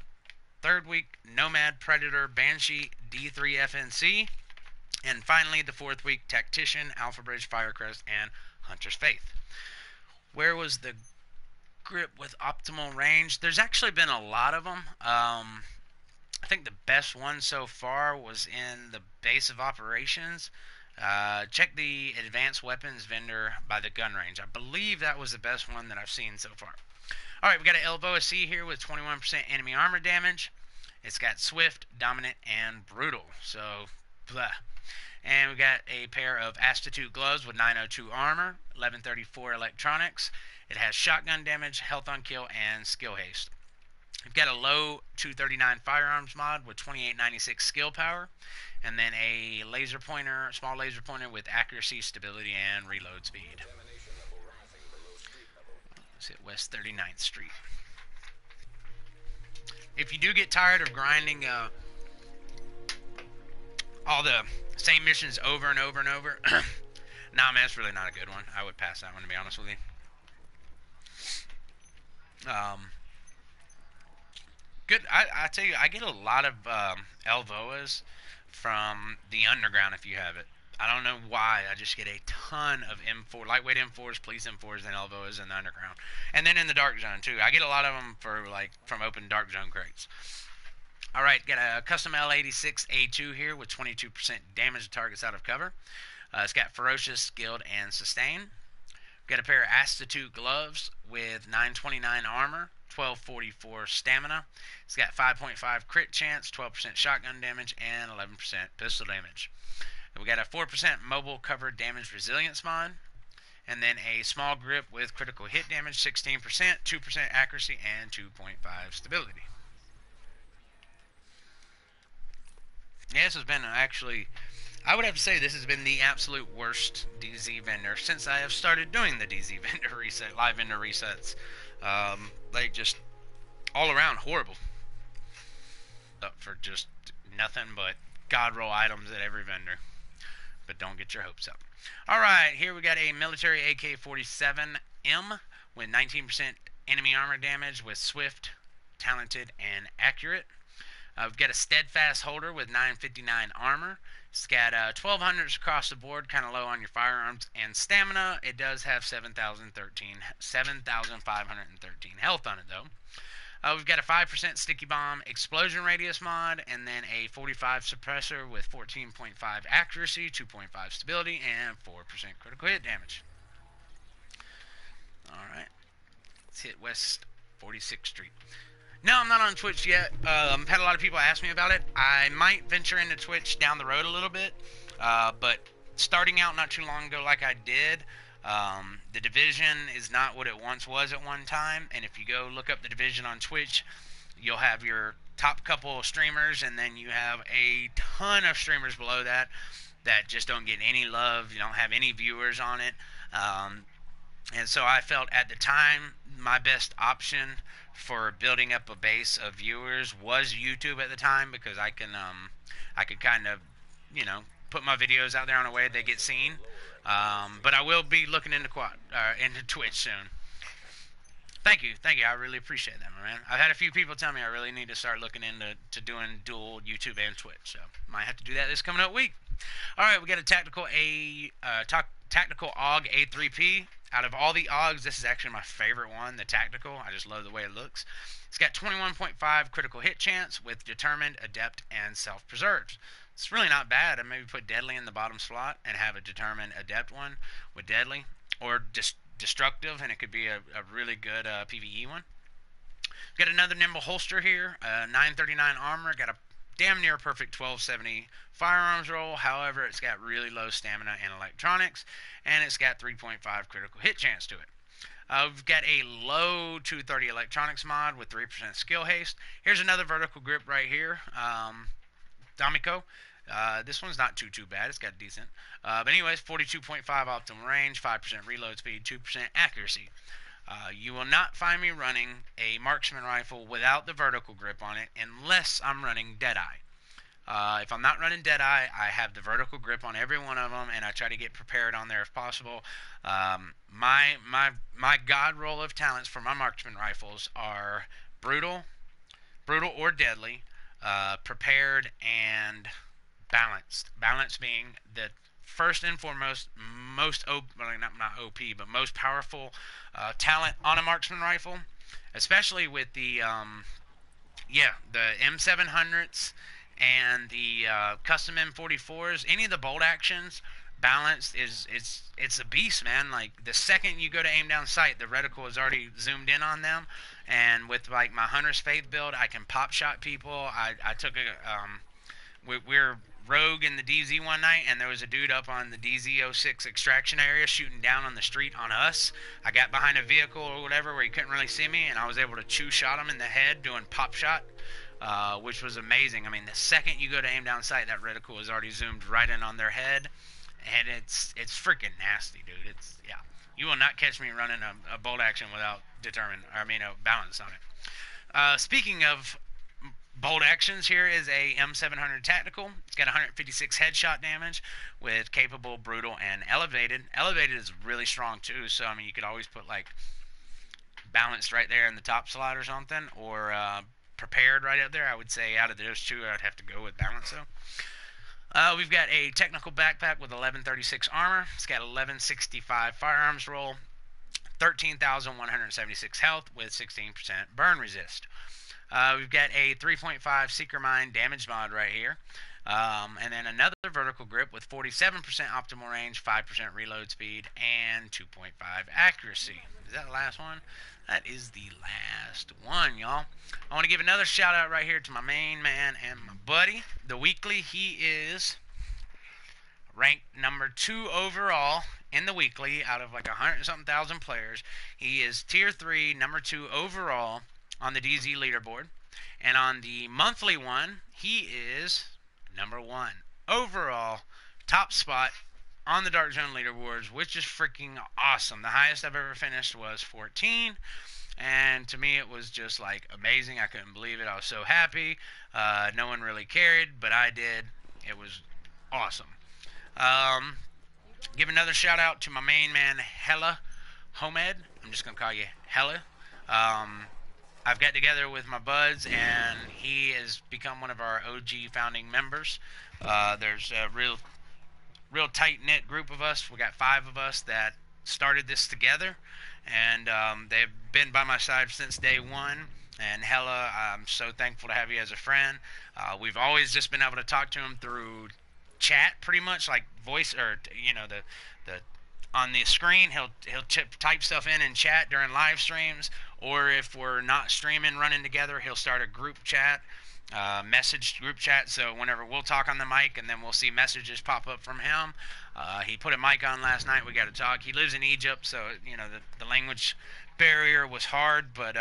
Third week, Nomad, Predator, Banshee, D3 FNC. And finally, the fourth week, Tactician, Alpha Bridge, Firecrest, and Hunter's Faith. Where was the grip with optimal range? There's actually been a lot of them. I think the best one so far was in the base of operations. Check the advanced weapons vendor by the gun range. I believe that was the best one that I've seen so far. Alright, we got an Elboa C here with 21% enemy armor damage. It's got swift, dominant, and brutal. So, blah. And we got a pair of Astitute gloves with 902 armor, 1134 electronics. It has shotgun damage, health on kill, and skill haste. We've got a low 239 firearms mod with 2896 skill power, and then a laser pointer, small laser pointer with accuracy, stability, and reload speed. Let's hit West 39th Street. If you do get tired of grinding all the same missions over and over and over, nah, man, it's really not a good one. I would pass that one, to be honest with you. Good. I tell you, I get a lot of Elvoas from the underground if you have it. I don't know why. I just get a ton of M4, lightweight M4s, police M4s, and Elvoas in the underground. And then in the dark zone, too. I get a lot of them from open dark zone crates. Alright, got a custom L86A2 here with 22% damage to targets out of cover. It's got ferocious, skilled, and sustain. Got a pair of Astitute gloves with 929 armor, 1244 stamina. It's got 5.5 crit chance, 12% shotgun damage, and 11% pistol damage. And we got a 4% mobile cover damage resilience mod, and then a small grip with critical hit damage, 16%, 2% accuracy, and 2.5 stability. Yeah, this has been actually, I would have to say this has been the absolute worst DZ vendor since I have started doing the DZ vendor reset, live vendor resets. Like, just all around horrible. For just nothing but god roll items at every vendor. But don't get your hopes up. Alright, here we got a military AK-47M with 19% enemy armor damage with swift, talented, and accurate. We've got a steadfast holder with 959 armor. It's got 1200s across the board, kind of low on your firearms and stamina. It does have 7,513 health on it, though. We've got a 5% sticky bomb explosion radius mod, and then a 45 suppressor with 14.5 accuracy, 2.5 stability, and 4% critical hit damage. Alright, let's hit West 46th Street. No, I'm not on Twitch yet. I've had a lot of people ask me about it. I might venture into Twitch down the road a little bit, but starting out not too long ago like I did, the division is not what it once was at one time, and if you go look up the division on Twitch, you'll have your top couple of streamers, and then you have a ton of streamers below that that just don't get any love. You don't have any viewers on it. And so I felt at the time my best option for building up a base of viewers was YouTube at the time, because I could kind of, you know, put my videos out there in a way they get seen. But I will be looking into Twitch soon. Thank you. I really appreciate that, my man. I've had a few people tell me I really need to start looking into doing dual YouTube and Twitch, so might have to do that this coming up week. All right, we got a tactical AUG A3P. Out of all the AUGs, this is actually my favorite one, the tactical. I just love the way it looks. It's got 21.5 critical hit chance with determined, adept, and self-preserved. It's really not bad. I maybe put deadly in the bottom slot and have a determined, adept one with deadly, or destructive, and it could be a really good PvE one. Got another nimble holster here, 939 armor, got a damn near perfect 1270 firearms roll. However, it's got really low stamina and electronics, and it's got 3.5 critical hit chance to it. We've got a low 230 electronics mod with 3% skill haste. Here's another vertical grip right here, D'Amico. This one's not too bad. It's got decent. But anyways, 42.5 optimal range, 5% reload speed, 2% accuracy. You will not find me running a marksman rifle without the vertical grip on it unless I'm running Deadeye. If I'm not running Deadeye, I have the vertical grip on every one of them, and I try to get prepared on there if possible. My god roll of talents for my marksman rifles are brutal or deadly, prepared, and balanced. Balanced being the first and foremost most most powerful talent on a marksman rifle, especially with the M700s and the custom M44s. Any of the bolt actions, balanced it's a beast, man. Like, the second you go to aim down sight, the reticle is already zoomed in on them. And with like my Hunter's Faith build, I can pop shot people. I took we're rogue in the DZ one night, and there was a dude up on the DZ06 extraction area shooting down on the street on us. I got behind a vehicle or whatever where he couldn't really see me, and I was able to shot him in the head doing pop shot, which was amazing. I mean, the second you go to aim down sight, that reticle is already zoomed right in on their head, and it's freaking nasty, dude. You will not catch me running a bolt action without balance on it. Speaking of bolt actions, here is a M700 Tactical. It's got 156 headshot damage with capable, brutal, and elevated. Elevated is really strong too, so I mean, you could always put like balanced right there in the top slot or something, or prepared right up there. I would say out of those two, I'd have to go with balance though. We've got a technical backpack with 1136 armor. It's got 1165 firearms roll, 13,176 health with 16% burn resist. We've got a 3.5 Seeker Mine damage mod right here. And then another vertical grip with 47% optimal range, 5% reload speed, and 2.5 accuracy. Is that the last one? That is the last one, y'all. I want to give another shout out right here to my main man and my buddy, The Weekly. He is ranked number 2 overall in the weekly out of like 100-something thousand players. He is tier 3, number 2 overall on the DZ leaderboard. And on the monthly one, he is number 1 overall, top spot on the Dark Zone leaderboards, which is freaking awesome. The highest I've ever finished was 14, and to me it was just like amazing. I couldn't believe it. I was so happy. No one really cared, but I did. It was awesome. Give another shout out to my main man, Hella Homed. I'm just going to call you Hella. I've got together with my buds, and he has become one of our OG founding members. There's a real tight-knit group of us. We got 5 of us that started this together, and they've been by my side since day one. And Hella, I'm so thankful to have you as a friend. We've always just been able to talk to him through chat, pretty much, like voice, or the on the screen. He'll type stuff in chat during live streams, or if we're not streaming, running together, he'll start a group chat, message group chat. So whenever we'll talk on the mic, and then we'll see messages pop up from him. He put a mic on last night. We got to talk. He lives in Egypt, so the language barrier was hard, but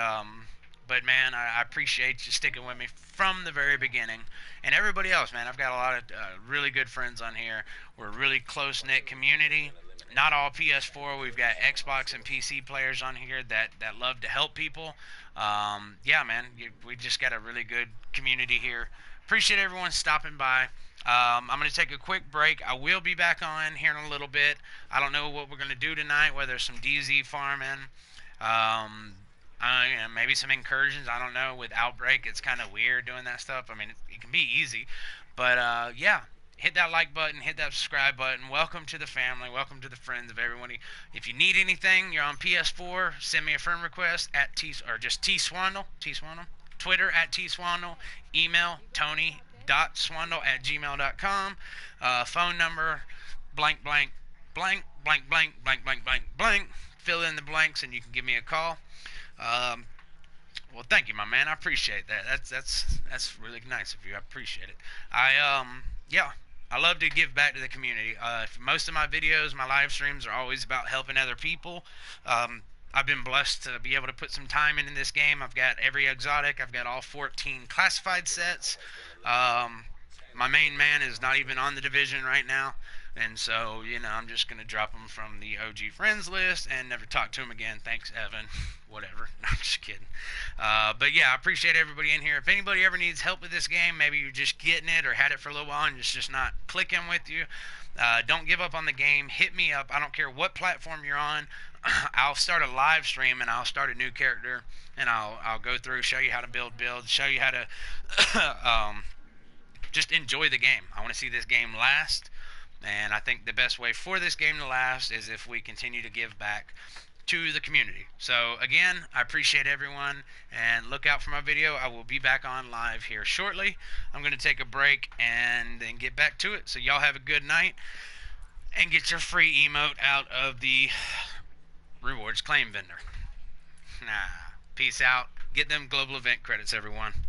But man, I appreciate you sticking with me from the very beginning, and everybody else, man. I've got a lot of really good friends on here. We're a really close knit community. Not all PS4. We've got Xbox and PC players on here that love to help people. Yeah, man, we just got a really good community here. Appreciate everyone stopping by. I'm going to take a quick break. I will be back on here in a little bit. I don't know what we're going to do tonight, whether some DZ farming, maybe some incursions. I don't know. With Outbreak, it's kind of weird doing that stuff. I mean, it can be easy, but yeah. Hit that like button, hit that subscribe button. Welcome to the family. Welcome to the friends of everyone. If you need anything, you're on PS4. Send me a friend request at or just TSwandol. Twitter at TSwandol. Email tony.swandol@gmail.com. Phone number blank blank blank blank blank blank blank blank blank. Fill in the blanks and you can give me a call. Um, well, thank you, my man. I appreciate that. That's really nice of you. I appreciate it. Yeah, I love to give back to the community. Most of my videos, my live streams are always about helping other people. I've been blessed to be able to put some time into this game. I've got every exotic. I've got all 14 classified sets. My main man is not even on the division right now. And so, I'm just going to drop him from the OG friends list and never talk to him again. Thanks, Evan. Whatever. No, I'm just kidding. But yeah, I appreciate everybody in here. If anybody ever needs help with this game, maybe you're just getting it or had it for a little while and it's just not clicking with you, don't give up on the game. Hit me up. I don't care what platform you're on. I'll start a live stream and I'll start a new character and I'll go through, show you how to build builds, show you how to just enjoy the game. I want to see this game last. And I think the best way for this game to last is if we continue to give back to the community. So again, I appreciate everyone and look out for my video. I will be back on live here shortly. I'm going to take a break and then get back to it. So y'all have a good night and get your free emote out of the rewards claim vendor. Peace out. Get them global event credits, everyone.